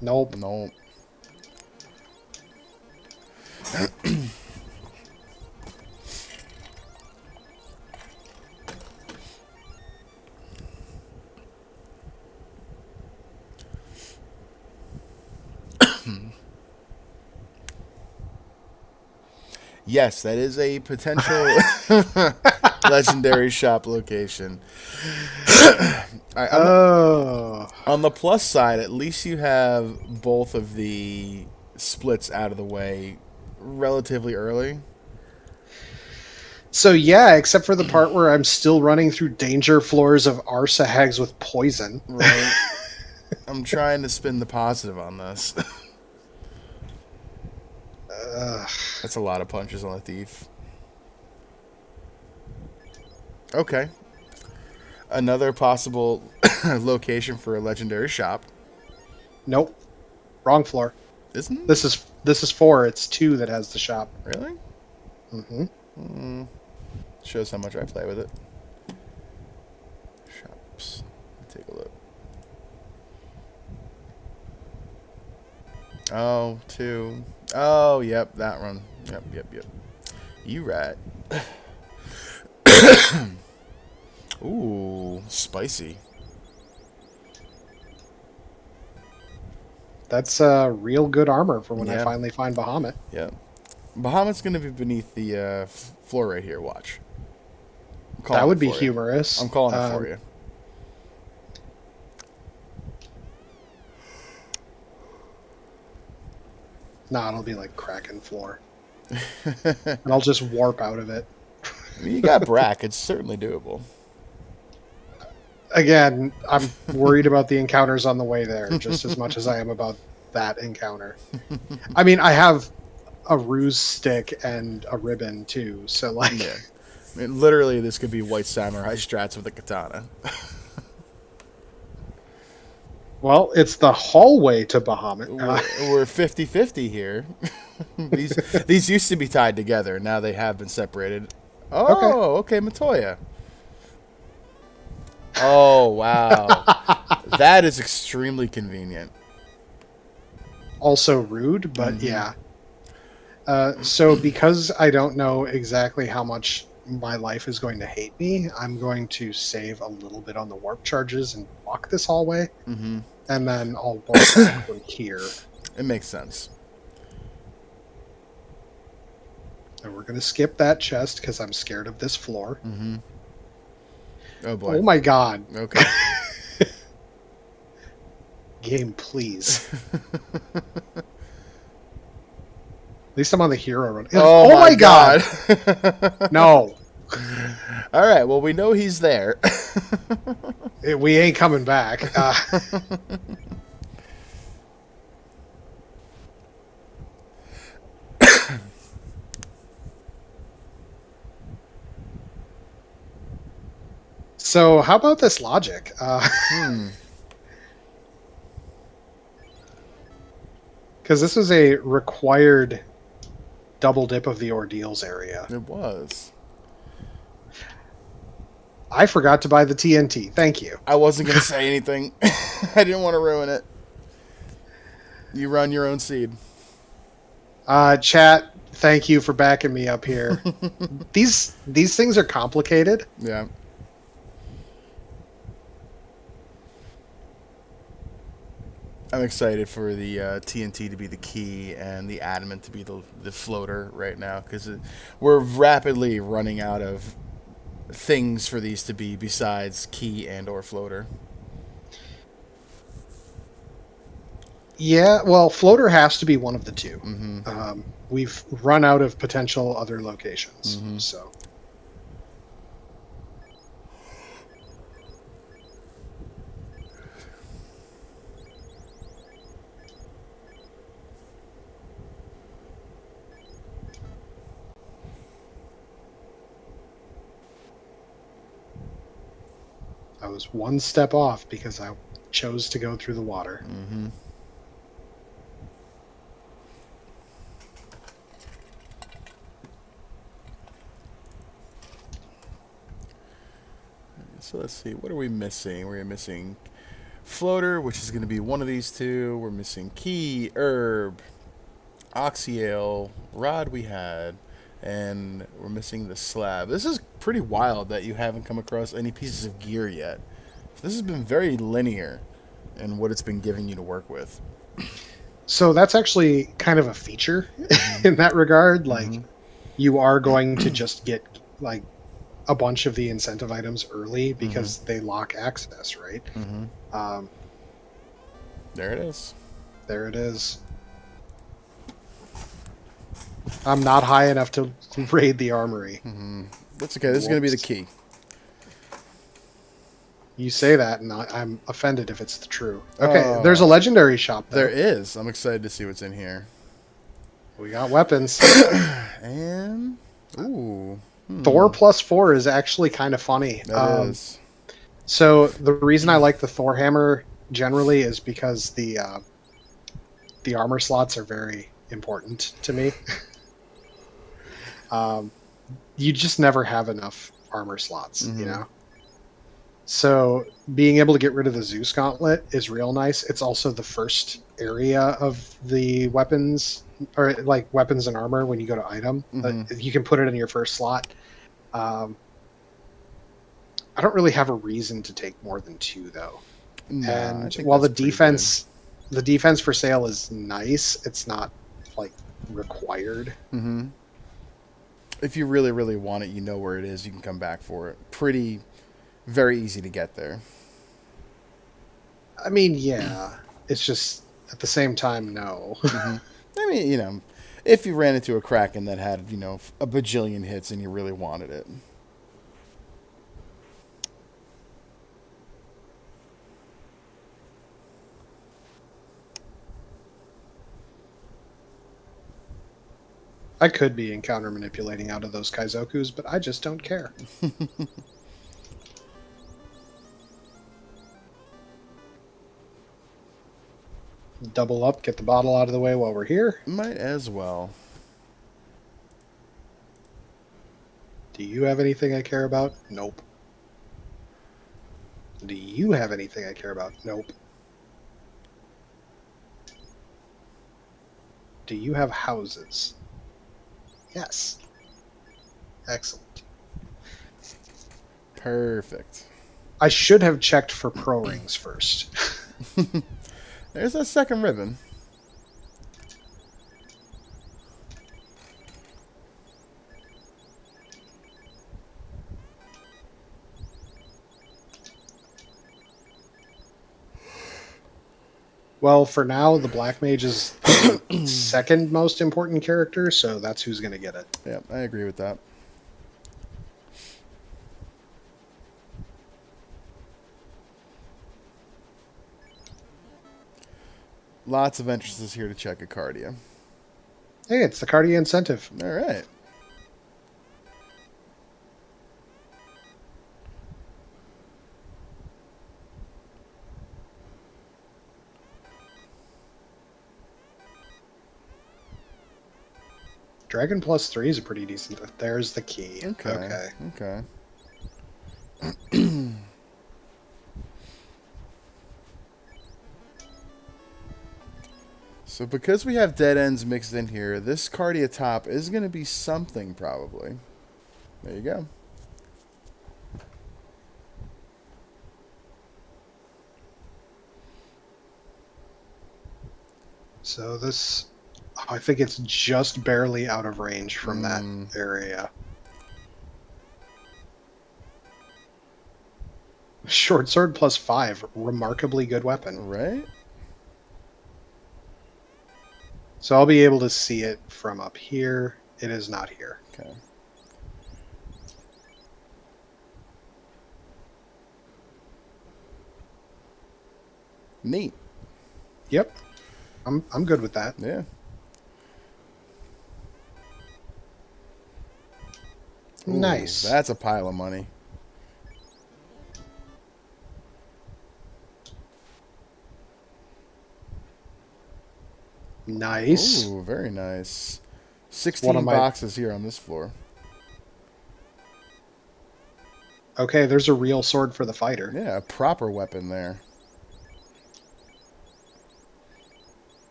Nope. No. Yes, that is a potential legendary shop location. All right, Oh. on the plus side, at least you have both of the splits out of the way relatively early. So yeah, except for the part where I'm still running through danger floors of Arsahags with poison. Right. I'm trying to spin the positive on this. Ugh. That's a lot of punches on the thief. Okay. Another possible location for a legendary shop. Nope. Wrong floor. Isn't it? This is four. It's two that has the shop. Really? Hmm. Shows how much I play with it. Shops. Take a look. Oh, two. Oh, yep, that one. Yep. You right. Ooh, spicy. That's real good armor for when I Yeah, finally find Bahamut. yeah. Bahamut's gonna be beneath the floor right here. Watch. I'm That calling it would be for you. humorous. I'm calling it for you. Nah, it'll be like Kraken floor. And I'll just warp out of it. I mean, you got Brack. It's certainly doable. Again, I'm worried about the encounters on the way there just as much as I am about that encounter. I mean, I have a ruse stick and a ribbon too, so like Yeah. I mean, literally, this could be White Samurai strats with a katana. well, it's the hallway to Bahamut. We're 50-50 here. these used to be tied together. Now they have been separated. Okay. Oh, okay, Matoya. Oh, wow. That is extremely convenient. Also rude, but yeah. So because I don't know exactly how much my life is going to hate me, I'm going to save a little bit on the warp charges and walk this hallway, and then I'll warp back from here. It makes sense. And we're going to skip that chest because I'm scared of this floor. Oh, boy. Oh my god. Okay. Game, please. At least I'm on the hero run. Oh, my God. No. All right, well, we know he's there. We ain't coming back. So how about this logic? Hmm. Because this was a required double dip of the ordeals area. It was. I forgot to buy the TNT. Thank you. I wasn't gonna say anything. I didn't want to ruin it. You run your own seed. Chat, thank you for backing me up here. These things are complicated. Yeah. I'm excited for the TNT to be the key and the adamant to be the floater right now because we're rapidly running out of things for these to be besides key and or floater. Yeah, well, floater has to be one of the two. Mm-hmm. We've run out of potential other locations. Mm-hmm. So I was one step off because I chose to go through the water. Mm-hmm. So let's see. What are we missing? We're missing floater, which is going to be one of these two. We're missing key, herb, oxyale, rod we had, and we're missing the slab. This is pretty wild that you haven't come across any pieces of gear yet. This has been very linear in what it's been giving you to work with. So that's actually kind of a feature Mm-hmm. in that regard. Like Mm-hmm. you are going to just get like a bunch of the incentive items early Mm-hmm. because they lock access, right? Mm-hmm. Um, There it is. there it is. I'm not high enough to raid the armory. Mm-hmm. That's okay. This is going to be the Whoops. key. You say that, and I'm offended if it's the true. Okay, there's a Oh, legendary shop there though. is. I'm excited to see what's in here. We got weapons. And ooh, Thor +4 is actually kind of funny. that is. So the reason I like the Thor hammer generally is because the armor slots are very important to me. um, you just never have enough armor slots, you Mm-hmm. know. So being able to get rid of the Zeus gauntlet is real nice. It's also the first area of the weapons or like weapons and armor when you go to item. Mm-hmm. You can put it in your first slot. Um, I don't really have a reason to take more than two though. Nah, I And think while that's pretty good. the defense for sale is nice, it's not like required. Mm-hmm. If you really, really want it, you know where it is. You can come back for it. Pretty, very easy to get there. I mean, yeah, it's just at the same time, no. Mm-hmm. I mean, if you ran into a Kraken that had, a bajillion hits and you really wanted it. I could be encounter manipulating out of those Kaizokus, but I just don't care. Double up, get the bottle out of the way while we're here. Might as well. Do you have anything I care about? Nope. Do you have anything I care about? Nope. Do you have houses? Yes. Excellent. Perfect. I should have checked for pro rings first. There's that second ribbon. Well, for now, the Black Mage is the second most important character, so that's who's going to get it. Yeah, I agree with that. Lots of entrances here to check a cardia. Hey, it's the Cardia incentive. All right. Dragon plus 3 is a pretty decent. There's the key. Okay. Okay. Okay. So because we have dead ends mixed in here, this Cardia top is going to be something probably. There you go. So this, I think it's just barely out of range from that area. Short sword plus 5, remarkably good weapon. Right? So I'll be able to see it from up here. It is not here. Okay. Neat. Yep. I'm good with that. Yeah. Nice. Ooh, that's a pile of money. Nice. Ooh, very nice. One of 16 my boxes here on this floor. Okay, there's a real sword for the fighter. Yeah, a proper weapon there.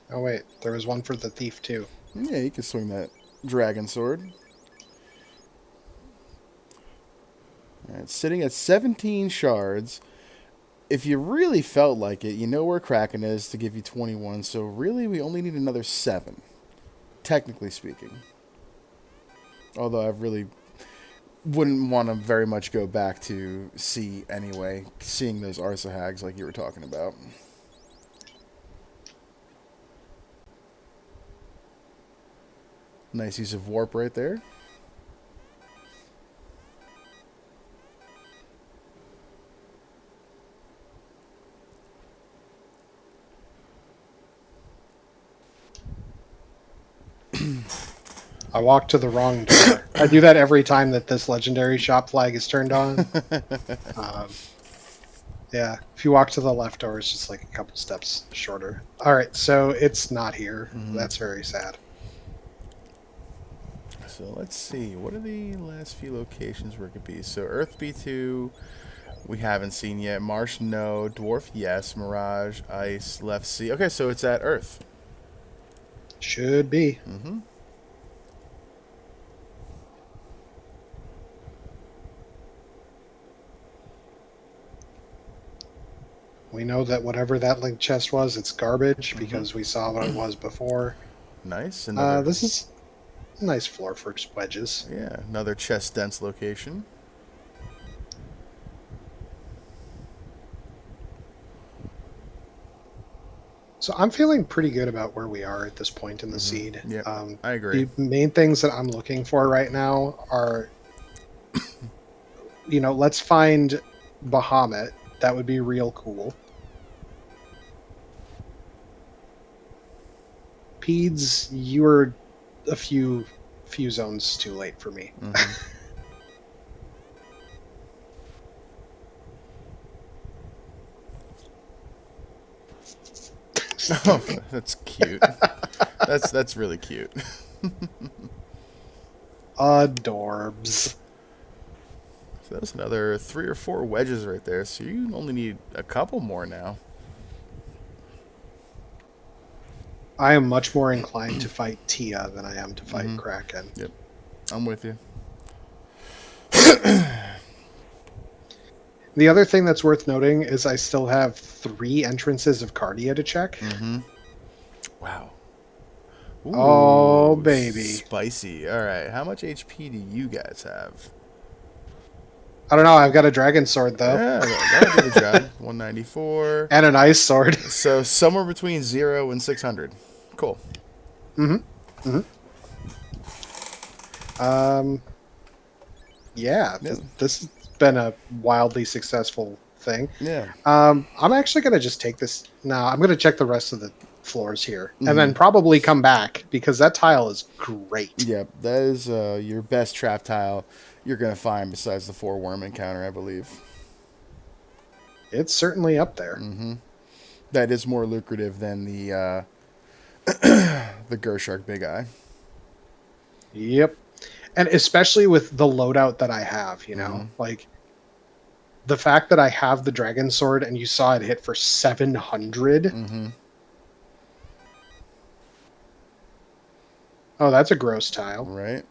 Oh wait, there was one for the thief too. Yeah, you can swing that dragon sword. Alright, sitting at 17 shards. If you really felt like it, you know where Kraken is to give you 21. So really, we only need another 7. Technically speaking. Although I really wouldn't want to very much go back to C anyway. Seeing those Arsa hags like you were talking about. Nice use of warp right there. I walked to the wrong door. I do that every time that this legendary shop flag is turned on. Yeah, if you walk to the left door, it's just like a couple steps shorter. All right, so it's not here. That's very sad. So let's see. What are the last few locations where it could be? So Earth B2, we haven't seen yet. Marsh, no. Dwarf, yes. Mirage, Ice, Left Sea. Okay, so it's at Earth. Should be. Mm-hmm. We know that whatever that link chest was, it's garbage because we saw what it was before. Nice. Another. This is a nice floor for wedges. Yeah, another chest dense location. So I'm feeling pretty good about where we are at this point in the seed. Yeah, I agree. The main things that I'm looking for right now are, let's find Bahamut. That would be real cool. Peds, you were a few zones too late for me. Oh, that's cute. That's really cute. Adorbs. So that's another 3 or 4 wedges right there. So you only need a couple more now. I am much more inclined to fight Tia than I am to fight Kraken. Yep, I'm with you. The other thing that's worth noting is I still have 3 entrances of Cardia to check. Wow. Ooh, Oh, baby. Spicy. All right. How much HP do you guys have? I don't know. I've got a dragon sword, though. Yeah, that'll do the job. 194. And an ice sword. So somewhere between 0 and 600. Cool. Yeah, this has been a wildly successful thing. Yeah. I'm actually going to just take this. Now, I'm going to check the rest of the floors here. And then probably come back, because that tile is great. Yep, that is your best trap tile you're going to find besides the 4 worm encounter, I believe. It's certainly up there. That is more lucrative than the Gershark Big Eye. Yep. And especially with the loadout that I have, Mm-hmm. like the fact that I have the dragon sword and you saw it hit for 700. Mm-hmm. Oh, that's a gross tile. Right.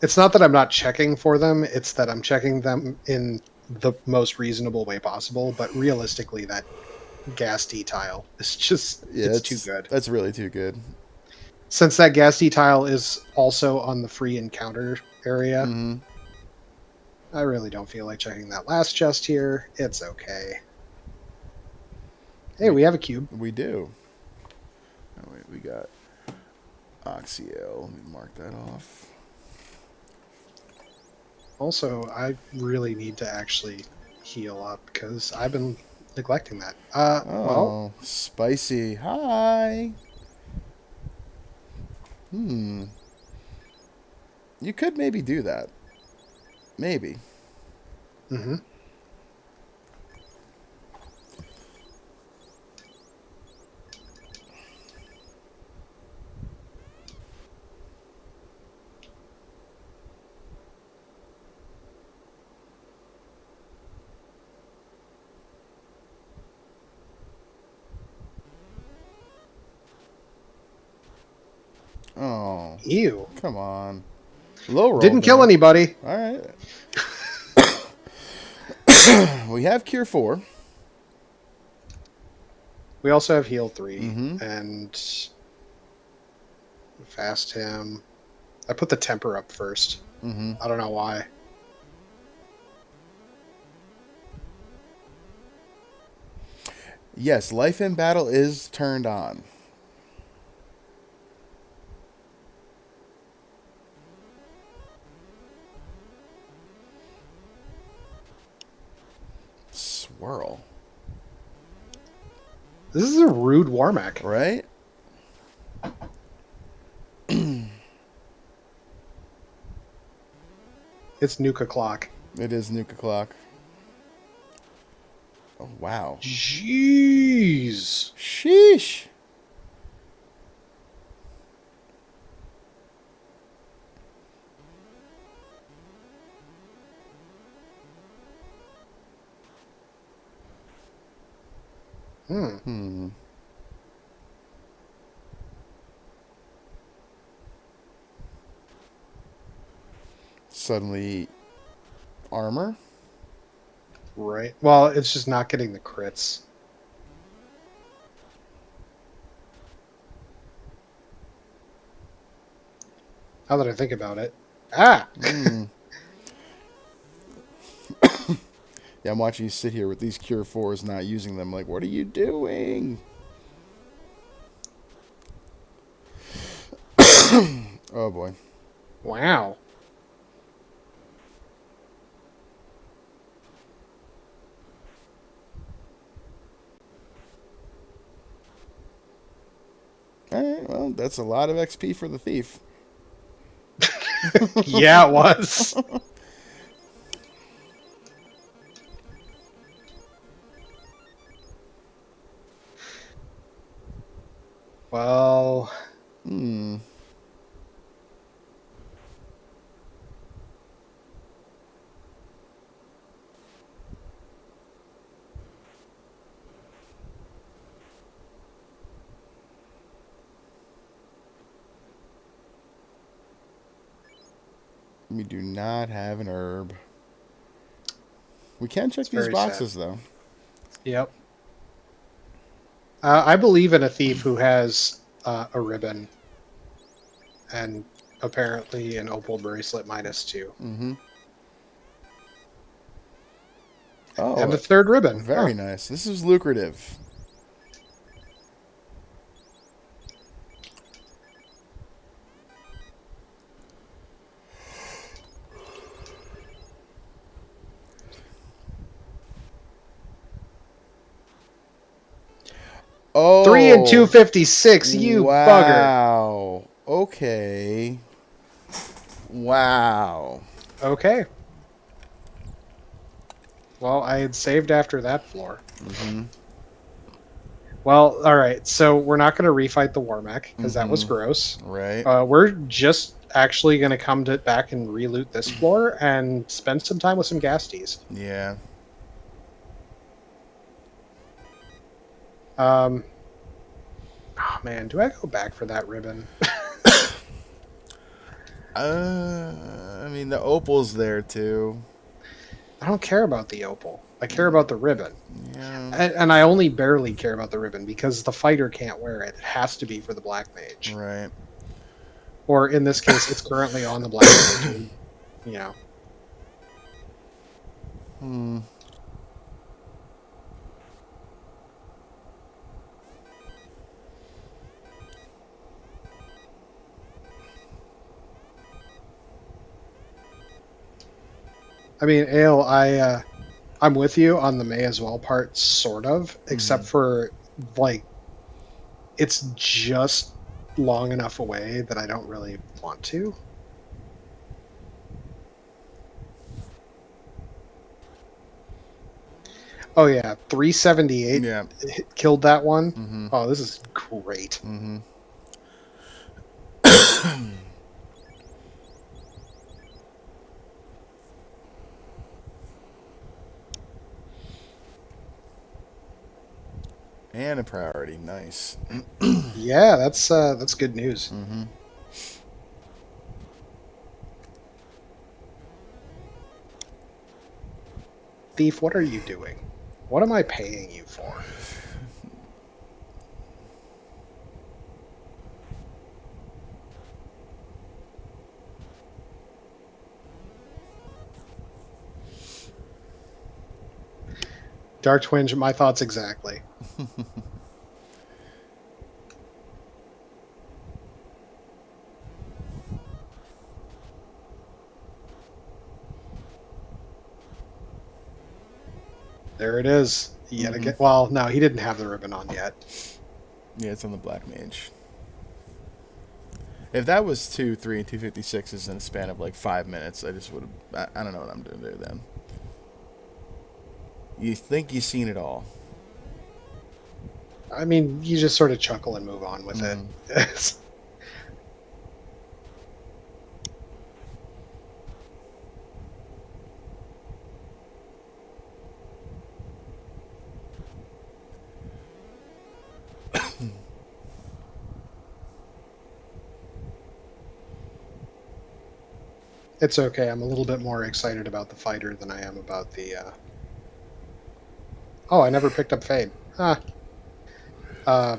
It's not that I'm not checking for them, it's that I'm checking them in the most reasonable way possible, but realistically that gas D tile is just Yeah, it's too good. that's really too good. Since that gas D tile is also on the free encounter area, Mm-hmm. I really don't feel like checking that last chest here. It's okay. Hey, We we have a cube. we do. Oh wait, we got Oxyel. Let me mark that off. Also, I really need to actually heal up because I've been neglecting that. Well, Oh, spicy. Hi. Hmm. You could maybe do that. Maybe. hmm Oh, ew. come on. Low roll Didn't kill there. anybody. All right. We have Cure 4. We also have heal 3 Mm-hmm. and fast him. I put the temper up first. Mm-hmm. I don't know why. Yes, life in battle is turned on. Swirl. This is a rude Warmack. Right? It's Nuka Clock. It is Nuka Clock. Oh, wow. Jeez. Sheesh. Hmm. Hmm. Suddenly, armor? Right. Well, it's just not getting the crits. Now that I think about it. Ah! Hmm. Yeah, I'm watching you sit here with these Cure 4s not using them. Like, what are you doing? Oh, boy. Wow. All right, well, that's a lot of XP for the thief. Yeah, it was. Well, Hmm. We do not have an herb. We can check it's these very sad. boxes, though. Yep. I believe in a thief who has a ribbon and apparently an opal bracelet -2. Mm-hmm. And Oh, a third ribbon. Huh. very nice. This is lucrative. 3 and Oh, 256. You bugger. wow. Okay. Wow. Okay. Well, I had saved after that floor. Mm-hmm. Well, all right. So we're not going to refight the Warmech because that was Mm-hmm. gross. Right. We're just actually going to come to back and reloot this floor and spend some time with some Gasties. Yeah. Um, oh man, do I go back for that ribbon? I mean, the opal's there too. I don't care about the opal. I care about the ribbon. Yeah. And I only barely care about the ribbon because the fighter can't wear it. It has to be for the black mage. Right. Or in this case, it's currently on the black mage. And, you know, Hmm. I mean, Ale, I'm with you on the may as well part, sort of, Mm-hmm. except for like it's just long enough away that I don't really want to. Oh yeah, 378 Yeah. killed that one. Mm-hmm. Oh, this is great. Mm-hmm. And a priority. Nice. Yeah, that's good news. Mm-hmm. Thief, what are you doing? What am I paying you for? Dark Twinge, my thoughts exactly. There it is. Yet Mm-hmm. again. Well, no, he didn't have the ribbon on yet. Yeah, it's on the black mage. If that was 2, 3, and 256s in a span of like 5 minutes, I just would have. I don't know what I'm doing there then. You think you've seen it all. I mean, you just sort of chuckle and move on with it. Mm-hmm. It's okay. I'm a little bit more excited about the fighter than I am about the. Oh, I never picked up Fade. Huh. Uh,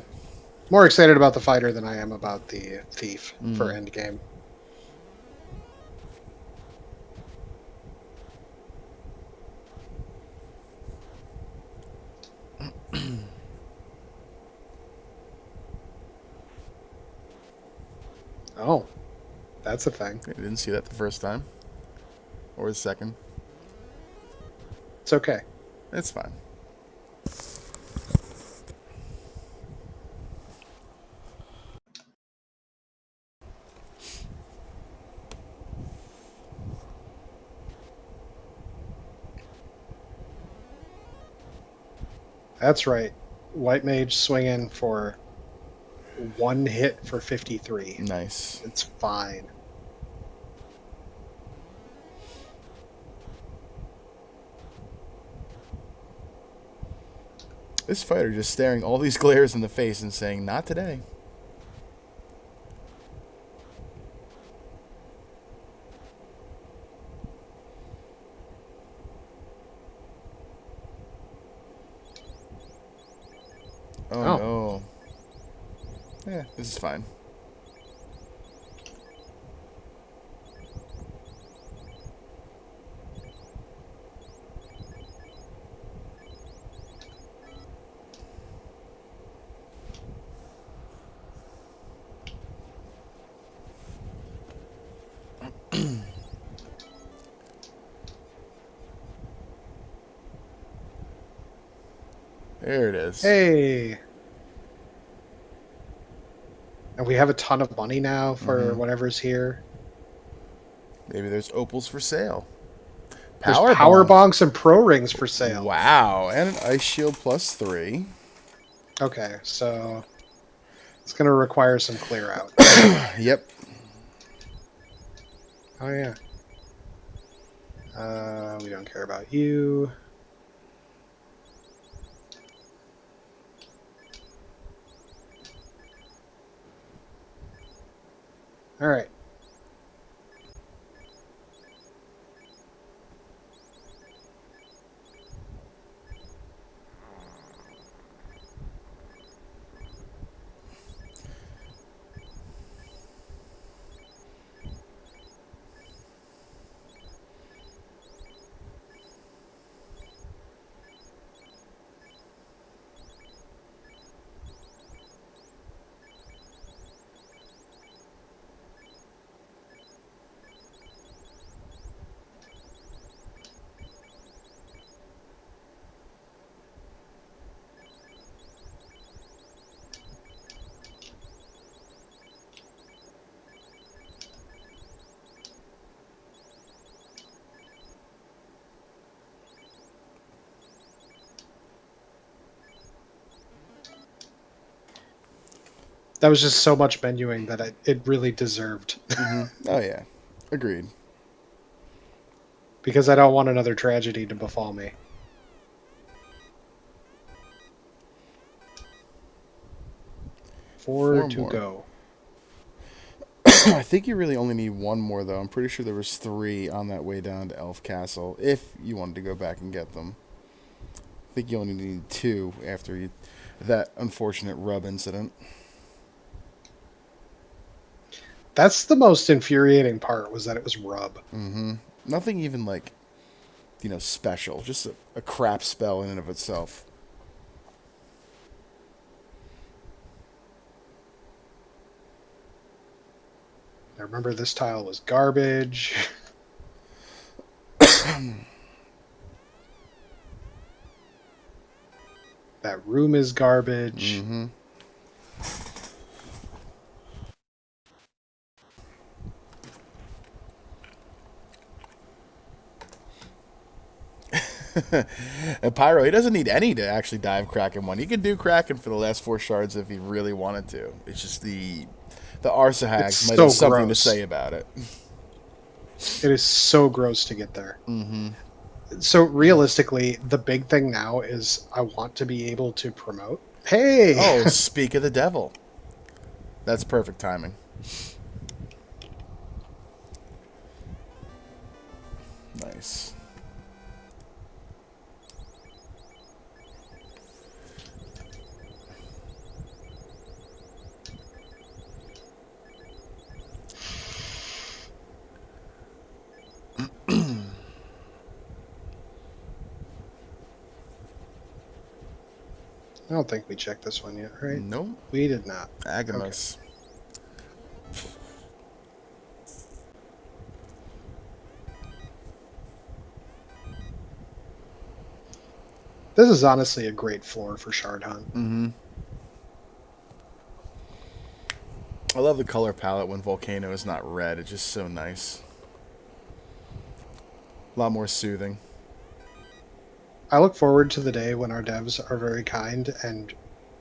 More excited about the fighter than I am about the thief for Mm-hmm. endgame. Oh, that's a thing. I didn't see that the first time or the second. It's okay. It's fine. That's right. White mage swinging for one hit for 53. Nice. It's fine. This fighter just staring all these glares in the face and saying, "Not today." Oh Oh, no. Yeah, this is fine. There it is. hey. And we have a ton of money now for Mm-hmm. whatever's here. Maybe there's opals for sale. There's Power power bonk. bonks and pro rings for sale. Wow, and an ice shield +3. Okay, so it's going to require some clear out. Yep. Oh, yeah. We don't care about you. All right. That was just so much menuing that it really deserved. Mm-hmm. Oh yeah, agreed. Because I don't want another tragedy to befall me. 4 Four to more. go. I think you really only need one more though. I'm pretty sure there was 3 on that way down to Elf Castle. If you wanted to go back and get them, I think you only need 2 after that unfortunate rub incident. That's the most infuriating part, was that it was rub. Mm-hmm. Nothing even like special. Just a crap spell in and of itself. I remember this tile was garbage. That room is garbage. Mm-hmm. And Pyro, he doesn't need any to actually dive Kraken one. He could do Kraken for the last 4 shards if he really wanted to. It's just the It's Arsahags might have so something to gross. say about it. It is so gross to get there. Mm-hmm. So realistically, the big thing now is I want to be able to promote. Hey, Oh, speak of the devil. That's perfect timing. Nice. I don't think we checked this one yet, right? Nope. We did not. Okay. Agamos. This is honestly a great floor for Shard Hunt. Mm-hmm. I love the color palette when Volcano is not red. It's just so nice. A lot more soothing. I look forward to the day when our devs are very kind and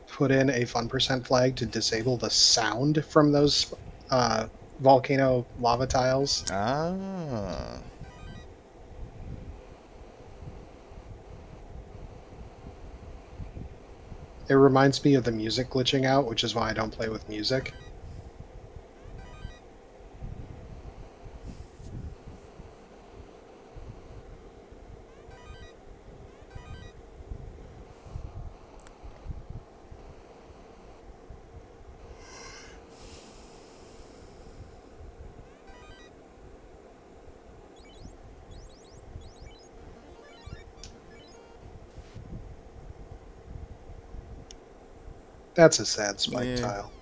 put in a fun percent flag to disable the sound from those volcano lava tiles. Ah. It reminds me of the music glitching out, which is why I don't play with music. That's a sad spike Yeah. tile.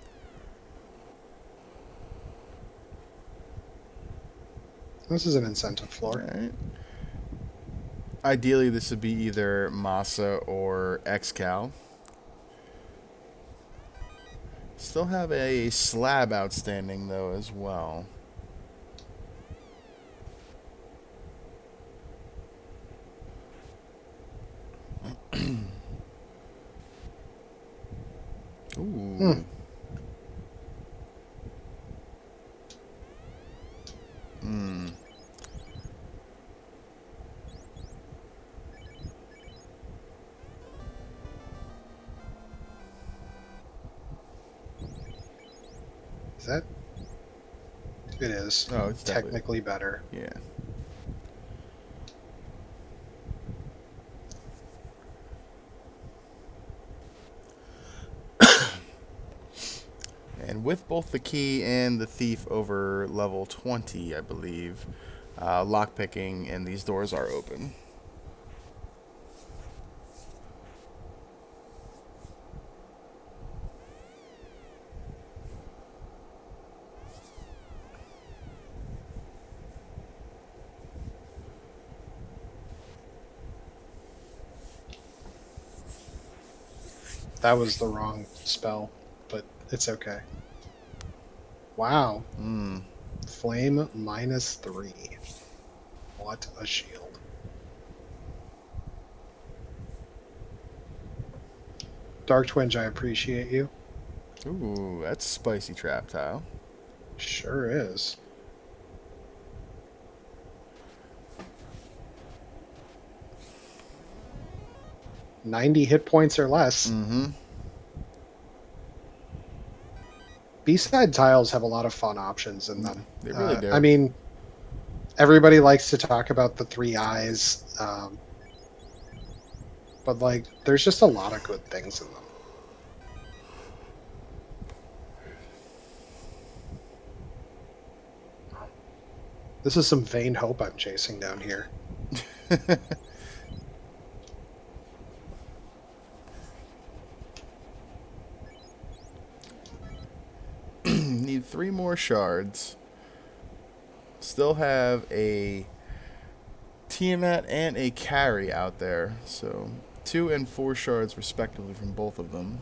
This is an incentive floor. Alright. Ideally, this would be either Masa or Excal. Still have a slab outstanding, though, as well. Hmm. Ooh. Hmm. Is that? It is Oh, it's definitely. technically better. Yeah. And with both the key and the thief over level 20, I believe, lockpicking and these doors are open. That was the wrong spell, but it's okay. Wow. Hmm. Flame -3. What a shield. Dark Twinge, I appreciate you. Ooh, that's a spicy trap tile. Sure is. 90 hit points or less. Mm-hmm. B-side tiles have a lot of fun options in them. They really I do. mean, everybody likes to talk about the three eyes, but like, there's just a lot of good things in them. This is some vain hope I'm chasing down here. Need 3 more shards. Still have a Tiamat and a carry out there. So 2 and 4 shards respectively from both of them.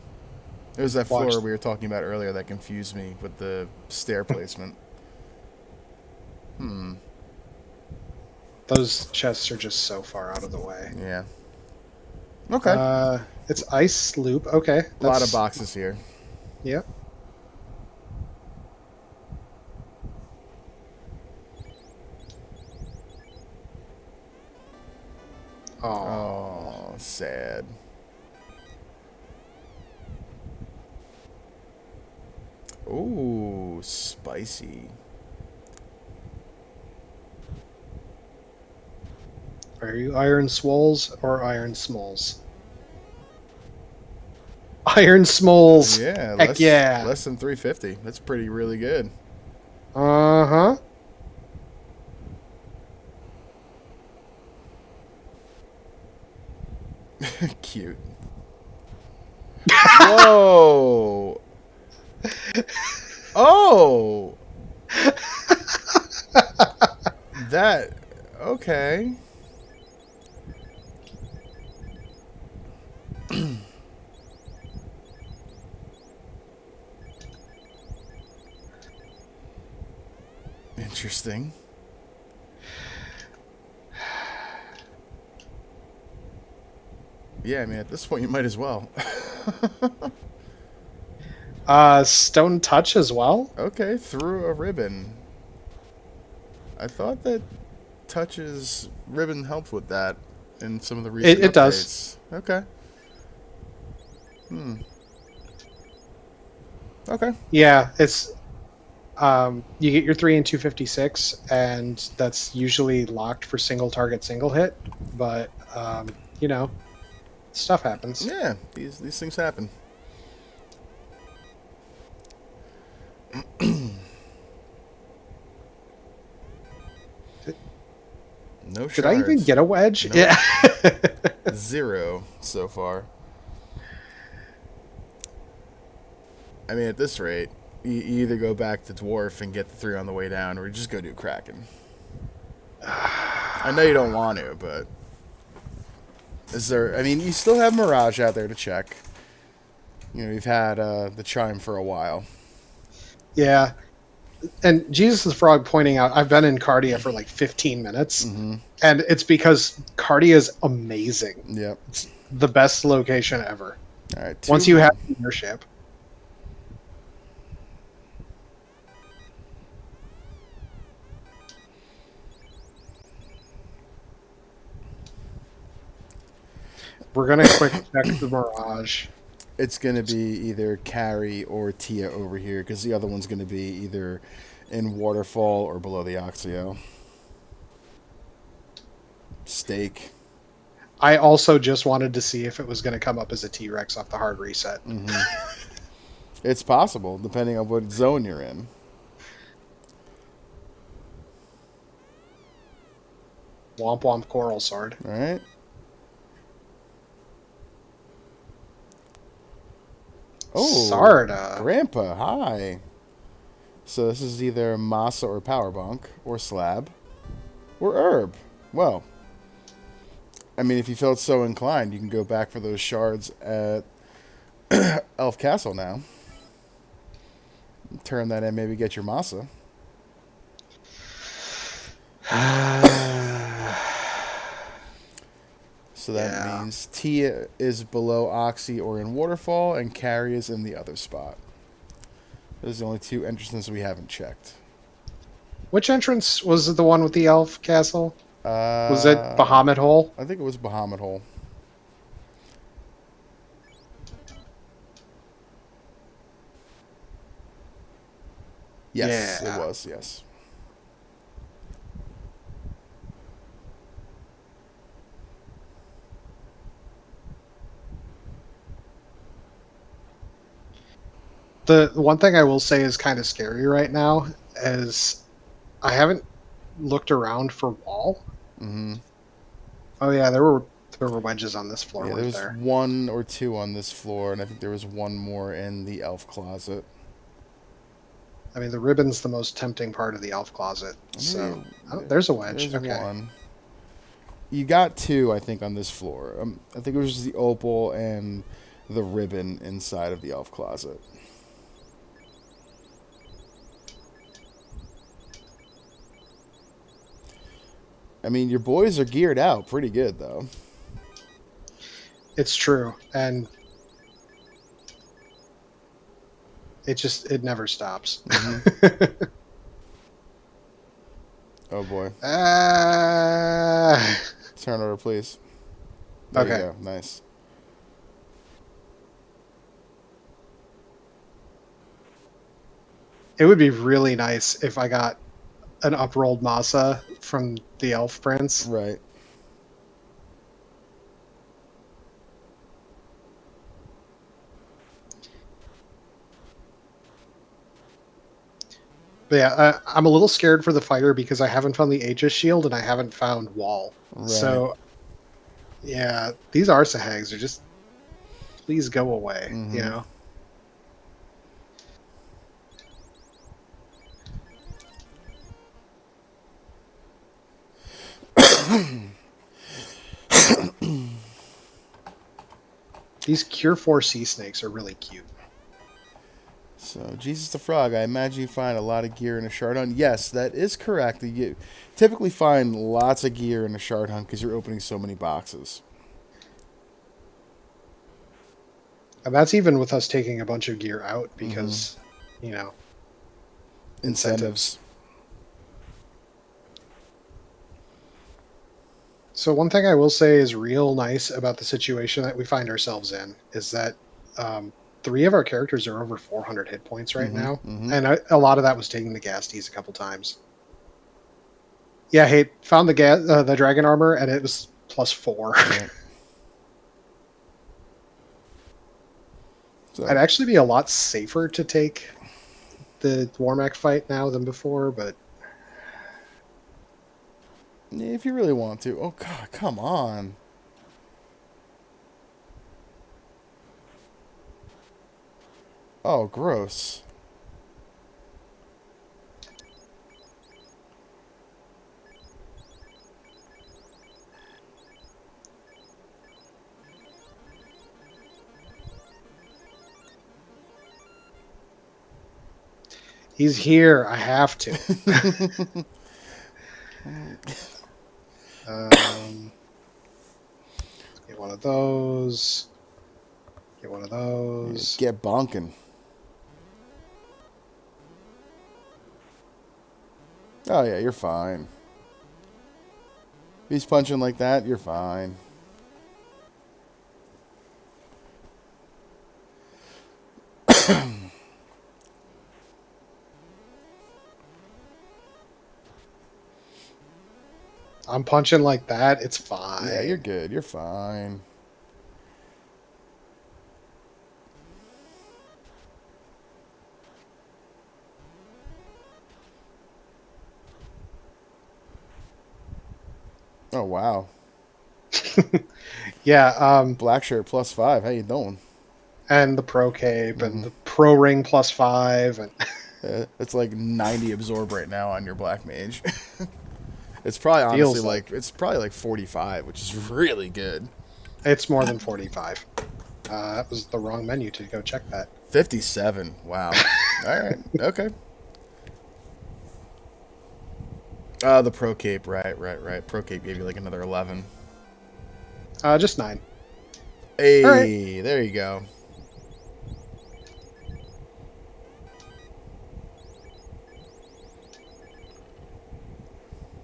There's that Watch. floor we were talking about earlier that confused me with the stair placement. Hmm. Those chests are just so far out of the way. Yeah. Okay. It's ice loop. Okay, A lot of that's boxes here. yeah. Oh, Oh, sad. Ooh, spicy. are you Iron Swoles or Iron Smalls? Iron Smalls. Yeah, Heck yeah. less than 350. That's pretty really good. Uh huh. Cute. Whoa. Oh. That okay. Interesting. Yeah, I mean at this point you might as well. Stone Touch as well. Okay, through a ribbon. I thought that Touch's ribbon helped with that in some of the recent It does. updates. Okay. Hmm. Okay. Yeah, it's you get your 3 and 256, and that's usually locked for single target, single hit. But you know, stuff happens. Yeah, these things happen. No Did I even shards. get a wedge? Nope. Yeah. 0 so far. I mean, at this rate, you either go back to Dwarf and get the 3 on the way down, or you just go do Kraken. I know you don't want to, but is there? I mean, you still have Mirage out there to check. We've had the chime for a while. Yeah. And Jesus the Frog pointing out, I've been in Cardia for like 15 minutes, Mm-hmm. and it's because Cardia is amazing. Yep. It's the best location ever. All right, two Once you have more. leadership. We're going to quick check the Mirage. It's going to be either Carrie or Tia over here because the other one's going to be either in Waterfall or below the Oxio. Steak. I also just wanted to see if it was going to come up as a T-Rex off the hard reset. Mm-hmm. It's possible, depending on what zone you're in. Womp Womp Coral Sword. All right. Oh, Sarda. Grandpa, hi. So this is either Masa or Power Bunk or Slab or Herb. Well, I mean, if you felt so inclined, you can go back for those shards at Elf Castle now. Turn that in, maybe get your Masa. So that Yeah. means Tia is below Oxy or in Waterfall, and Carrie is in the other spot. Those are the only two entrances we haven't checked. Which entrance was it, the one with the elf castle? Was it Uh, Bahamut Hole? I think it was Bahamut Hole. Yes, it Yeah. was, yes. The one thing I will say is kind of scary right now is I haven't looked around for wall. Mm-hmm. Oh yeah, there were wedges on this floor, Yeah, there weren't was there? one or two on this floor, and I think there was one more in the elf closet. I mean, the ribbon's the most tempting part of the elf closet. So there's a wedge. There's Okay. one. You got two, I think, on this floor. I think it was just the opal and the ribbon inside of the elf closet. I mean, your boys are geared out pretty good, though. It's true, and it never stops. Mm-hmm. Oh boy. Ah. Turn over, please. There you Okay. go. Nice. It would be really nice if I got an uprolled masa from the elf prince. Right. But yeah, I'm a little scared for the fighter because I haven't found the Aegis shield and I haven't found wall. Right. So yeah, these Arsa hags are just please go away. You Mm-hmm. know. These Cure 4 sea snakes are really cute. So, Jesus the Frog, I imagine you find a lot of gear in a shard hunt. Yes, that is correct. You typically find lots of gear in a shard hunt because you're opening so many boxes. And that's even with us taking a bunch of gear out Mm-hmm. because, you know, Incentives. So one thing I will say is real nice about the situation that we find ourselves in is that three of our characters are over 400 hit points right Mm-hmm. now, Mm-hmm. and a lot of that was taking the Gasties a couple times. Yeah, hey, found the dragon armor, and it was +4. Yep. I'd So, actually be a lot safer to take the Warmac fight now than before, but if you really want to. Oh, God, come on. Oh, gross. He's here. I have to. Um, get one of those. Get one of Yeah, those. get bonking. Oh yeah, you're fine. If he's punching like that, you're fine. I'm punching like that. It's Yeah, you're fine. good. You're fine. Oh wow. Yeah. Black shirt +5. How you doing? And the pro cape and Mm-hmm. the pro ring +5 and It's like 90 absorb right now on your black mage. It's probably honestly feels like like it's probably like 45, which is really good. it's more than 45. That was the wrong menu to go check that. 57. Wow. All right. Okay. The pro cape. Right. Pro cape gave you like another 11. Just 9. All right. Hey, there you go.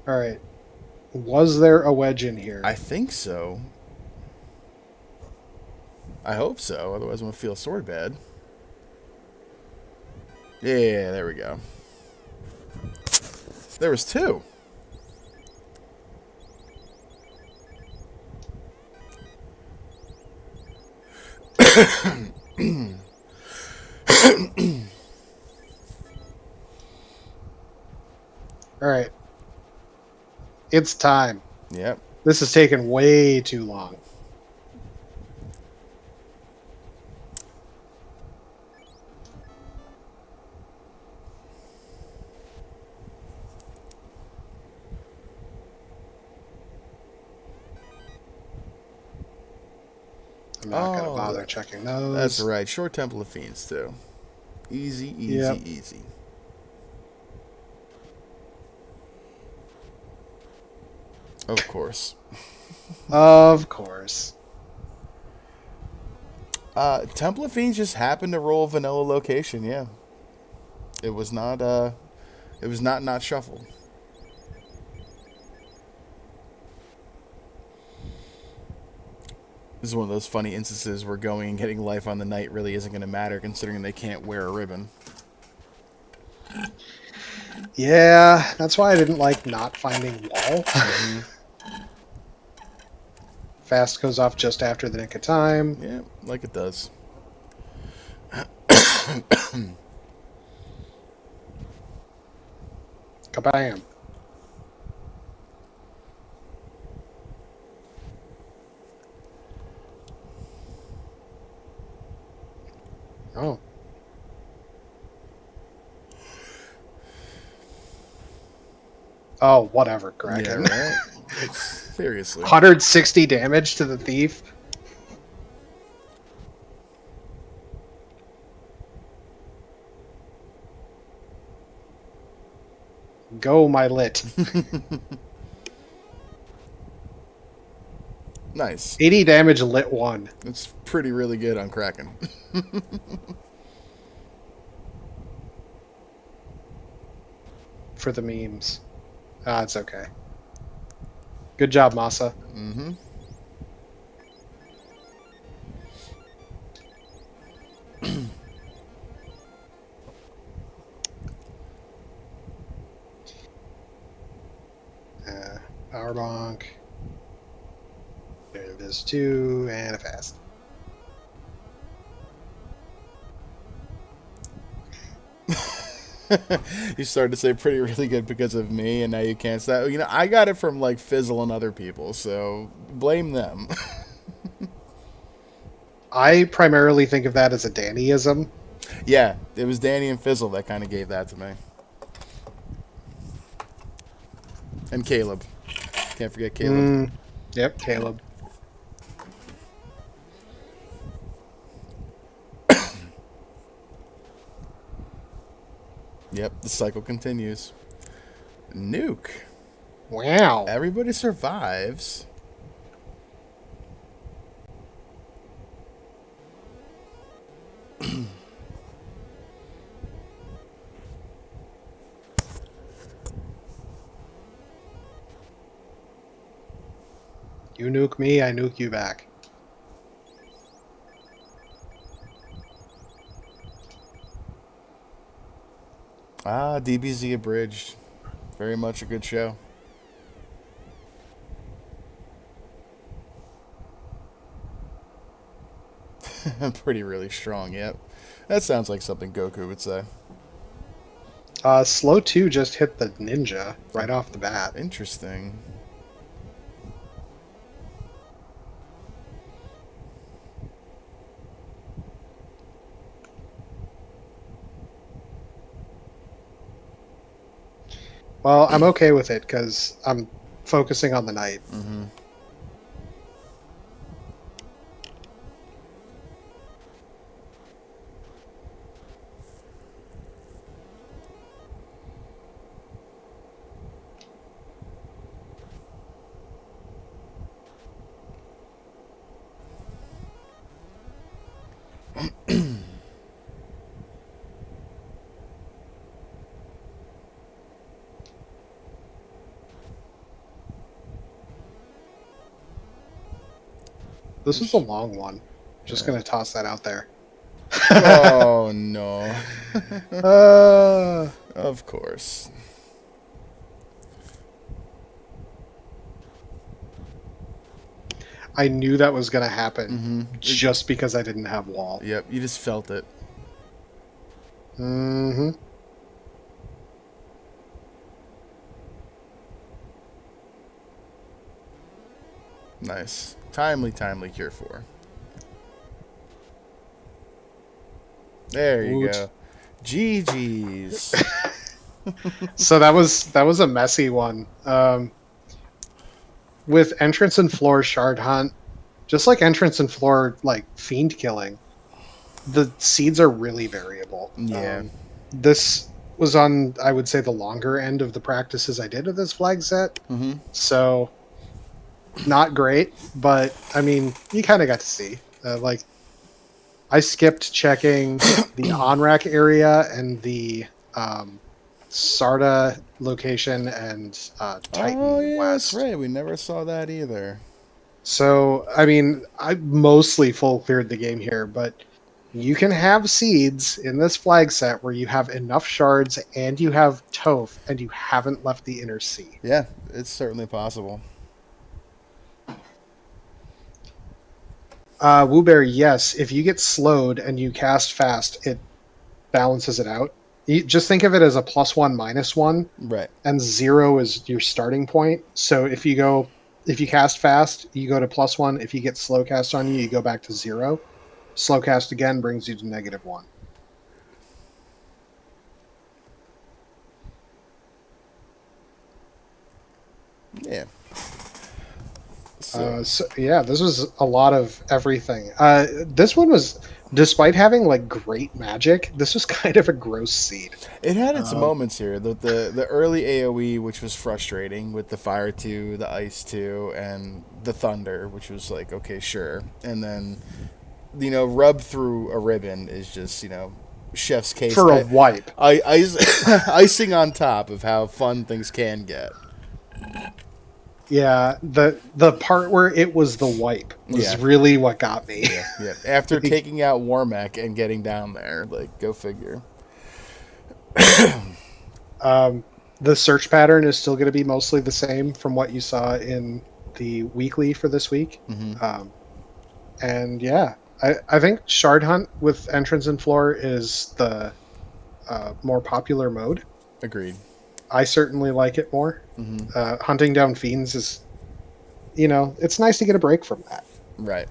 All right. Was there a wedge in I here? think so. I hope so. Otherwise, I'm gonna feel sword bad. Yeah, there we go. There was 2. All right. It's time. Yep. This has taken way too long. I'm not going to Oh, bother checking that's those. right. Short Temple of Fiends too. Easy, Yep. easy, easy. Of course. Of course. Temple of Fiends just happened to roll vanilla location. Yeah, it was not. It was not shuffled. This is one of those funny instances where going and getting life on the night really isn't going to matter, considering they can't wear a ribbon. Yeah, that's why I didn't like not finding wall. Mm-hmm. Fast goes off just after the nick of time. Yeah, like it does. Kabam. Oh. Oh, whatever, Yeah, Kraken. right. Seriously. 160 damage to the thief. Go, my lit. Nice. 80 damage lit 1 It's pretty really good on Kraken. for the memes. Ah, it's okay. Good job, Masa. Mm-hmm. Power bonk. There it is, 2, and a fast. You started to say pretty really good because of me, and now you can't say. You know, I got it from like Fizzle and other people, so blame them. I primarily think of that as a Dannyism. Yeah, it was Danny and Fizzle that kind of gave that to me, and Caleb. Can't forget Caleb. Yep, Caleb. Yep, the cycle continues. Nuke. Wow. Everybody survives. You nuke me, I nuke you back. Ah, DBZ Abridged. Very much a good show. Pretty really strong, yep. That sounds like something Goku would say. Slow 2 just hit the ninja right off the bat. Interesting. Well, I'm okay with it because I'm focusing on the knight. Mm-hmm. This is a long one. Just Yeah. gonna toss that out there. Oh no. uh, Of course. I knew that was gonna happen Mm-hmm. just because I didn't have wall. Yep, you just felt it. Mm-hmm. Nice. Timely cure 4. There you Woot. go. GG's. So that was a messy one. With entrance and floor shard hunt, just like entrance and floor like fiend killing, the seeds are really variable. Yeah. This was on, I would say, the longer end of the practices I did with this flag set. Mm-hmm. So not great, but I mean, you kind of got to see. Like, I skipped checking the on-rack area and the Sarda location and Oh Titan yeah, that's West. right. We never saw that either. So, I mean, I mostly full cleared the game here, but you can have seeds in this flag set where you have enough shards and you have Toph and you haven't left the inner sea. Yeah, it's certainly possible. Wooberry, yes, if you get slowed and you cast fast, it balances it out. You just think of it as a +1, -1, Right. and 0 is your starting point. So if you cast fast, you go to +1. If you get slow cast on you, you go back to 0. Slow cast again brings you to -1. Yeah. So So yeah, this was a lot of everything. This one was, despite having like great magic, this was kind of a gross seed. it had its Um, moments here. The early AOE, which was frustrating, with the fire 2, the ice 2, and the thunder, which was like, okay, sure. And then, rub through a ribbon is just, chef's case. for a wipe. Icing on top of how fun things can get. Yeah, the part where it was the wipe was Yeah. really what got me. Yeah, yeah. After Like, taking out Warmech and getting down there, like, go figure. the search pattern is still going to be mostly the same from what you saw in the weekly for this week. Mm-hmm. And yeah, I think Shard Hunt with entrance and floor is the more popular mode. Agreed. I certainly like it more. Mm-hmm. Hunting down fiends is, it's nice to get a break from that. Right.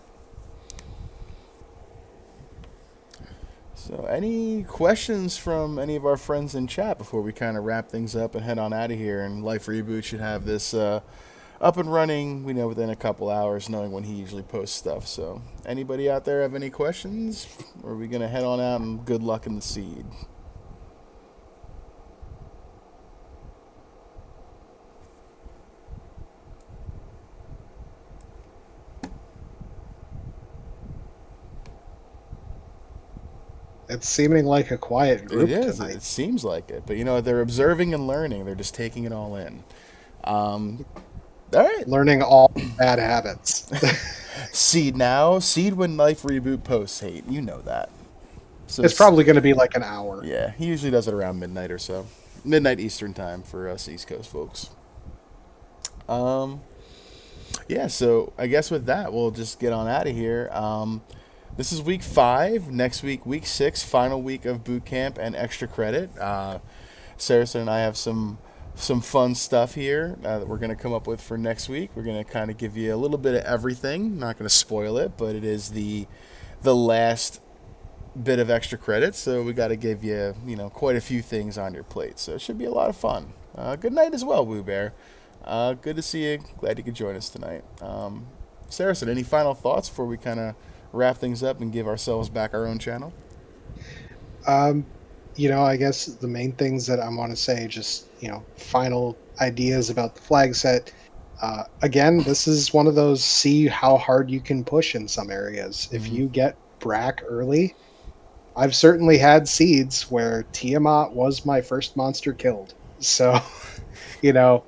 So, any questions from any of our friends in chat before we kind of wrap things up and head on out of here? And Life Reboot should have this up and running, within a couple hours, knowing when he usually posts stuff. So, anybody out there have any questions? Or are we going to head on out and good luck in the seed? It's seeming like a quiet It group is. tonight. It seems like it. But they're observing and learning. They're just taking it all in. Um, all right. Learning all bad habits. Seed now. Seed when life reboot posts hate. You know that. So It's probably going to be like an hour. yeah, he usually does it around midnight or so. Midnight Eastern time for us East Coast folks. Um, yeah, so I guess with that, we'll just get on out of here. This is week 5. Next week, week 6, final week of boot camp and extra credit. Saracen and I have some fun stuff here that we're going to come up with for next week. We're going to kind of give you a little bit of everything. Not going to spoil it, but it is the last bit of extra credit, so we got to give you quite a few things on your plate. So it should be a lot of fun. Good night as well, Woo Bear. Good to see you. Glad you could join us tonight. Saracen, any final thoughts before we kind of wrap things up and give ourselves back our own channel? Um, I guess the main things that I want to say, just, final ideas about the flag set. Again, this is one of those see how hard you can push in some areas. If Mm-hmm. you get Brack early, I've certainly had seeds where Tiamat was my first monster killed. So, you know,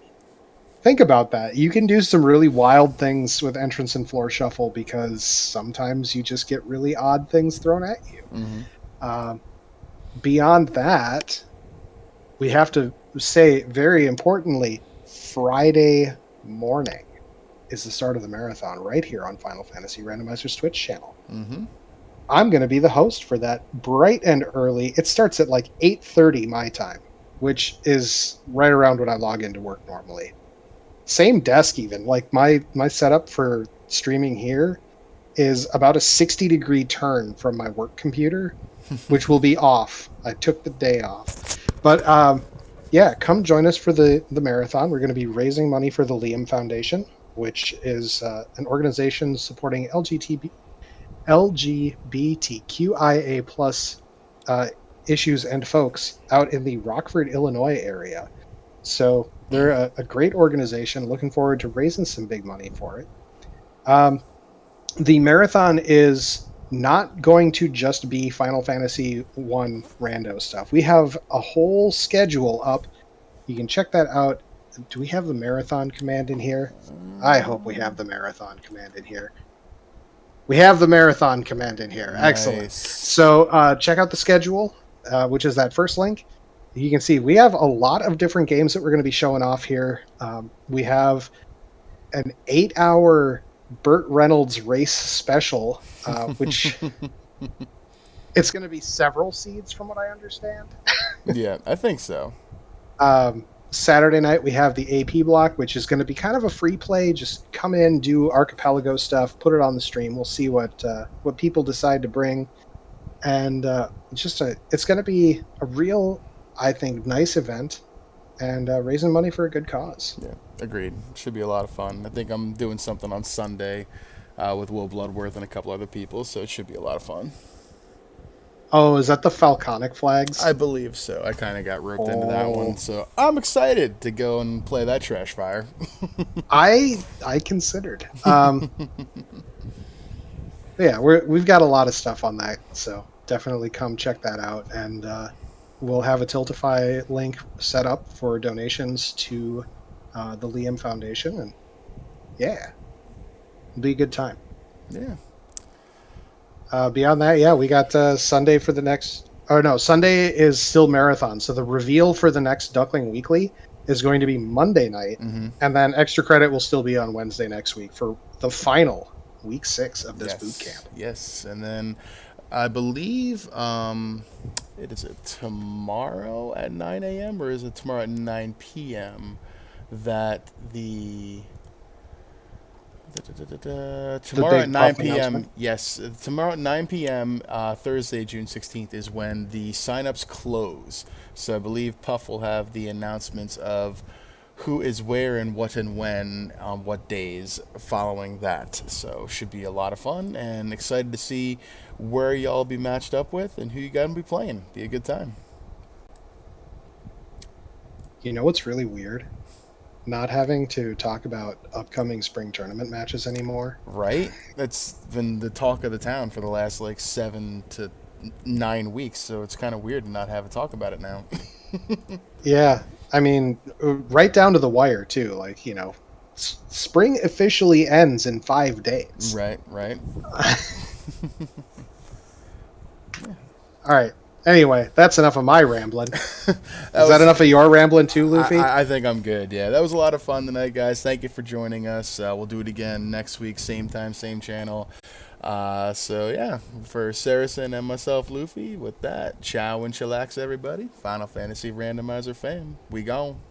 think about that. You can do some really wild things with entrance and floor shuffle because sometimes you just get really odd things thrown at you. Mm-hmm. Um, Beyond that, we have to say very importantly, Friday morning is the start of the marathon right here on Final Fantasy Randomizer's Twitch channel. Mm-hmm. I'm going to be the host for that bright and early. It starts at like 8:30 my time, which is right around when I log into work normally. Same desk even. Like my setup for streaming here is about a 60-degree turn from my work computer, which will be off. I took the day off. But yeah, come join us for the marathon. We're going to be raising money for the Liam Foundation, which is an organization supporting LGBTQIA plus issues and folks out in the Rockford, Illinois area. So they're a great organization. Looking forward to raising some big money for it. Um, the marathon is not going to just be Final Fantasy One rando stuff. We have a whole schedule up. You can check that out. Do we have the marathon command in here? I hope we have the marathon command in here. We have the marathon command in here. Excellent. Nice. So check out the schedule, which is that first link. You can see we have a lot of different games that we're going to be showing off here. We have an 8-hour Burt Reynolds race special, which it's going to be several seeds from what I understand. Yeah, I think so. Saturday night we have the AP block, which is going to be kind of a free play. Just come in, do archipelago stuff, put it on the stream. We'll see what people decide to bring, and it's going to be a real, I think, nice event, and raising money for a good cause. Yeah, agreed. Should be a lot of fun. I think I'm doing something on Sunday with Will Bloodworth and a couple other people, so it should be a lot of fun. Oh, is that the Falconic flags? I believe so. I kind of got roped into that one, Oh, so I'm excited to go and play that trash fire. I considered. Yeah, we've got a lot of stuff on that, so definitely come check that out, and we'll have a Tiltify link set up for donations to the Liam Foundation, and yeah, it'll be a good time. Yeah. Beyond that, yeah, we got Sunday for the next. Or no, Sunday is still marathon, so the reveal for the next Duckling Weekly is going to be Monday night, Mm-hmm. and then extra credit will still be on Wednesday next week for the final week 6 of this boot Yes. camp. Yes. And then I believe it is it tomorrow at 9 a.m. or is it tomorrow at 9 p.m. that the The tomorrow at big 9 puff p.m. announcement. Yes, tomorrow at 9 p.m. Thursday, June 16th is when the signups close. So I believe Puff will have the announcements of who is where and what and when on what days following that. So should be a lot of fun and excited to see where y'all be matched up with and who you got to be playing. Be a good time. You know what's really weird? Not having to talk about upcoming spring tournament matches anymore. Right? That's been the talk of the town for the last like 7 to 9 weeks, so it's kind of weird to not have a talk about it now. Yeah, I mean, right down to the wire too. Like spring officially ends in 5 days. Right, right. All right. Anyway, that's enough of my rambling. That Is that was. enough of your rambling too, Luffy? I think I'm good. Yeah, that was a lot of fun tonight, guys. Thank you for joining us. We'll do it again next week, same time, same channel. So yeah, for Saracen and myself, Luffy. With that, ciao and chillax, everybody. Final Fantasy Randomizer fam, we gone.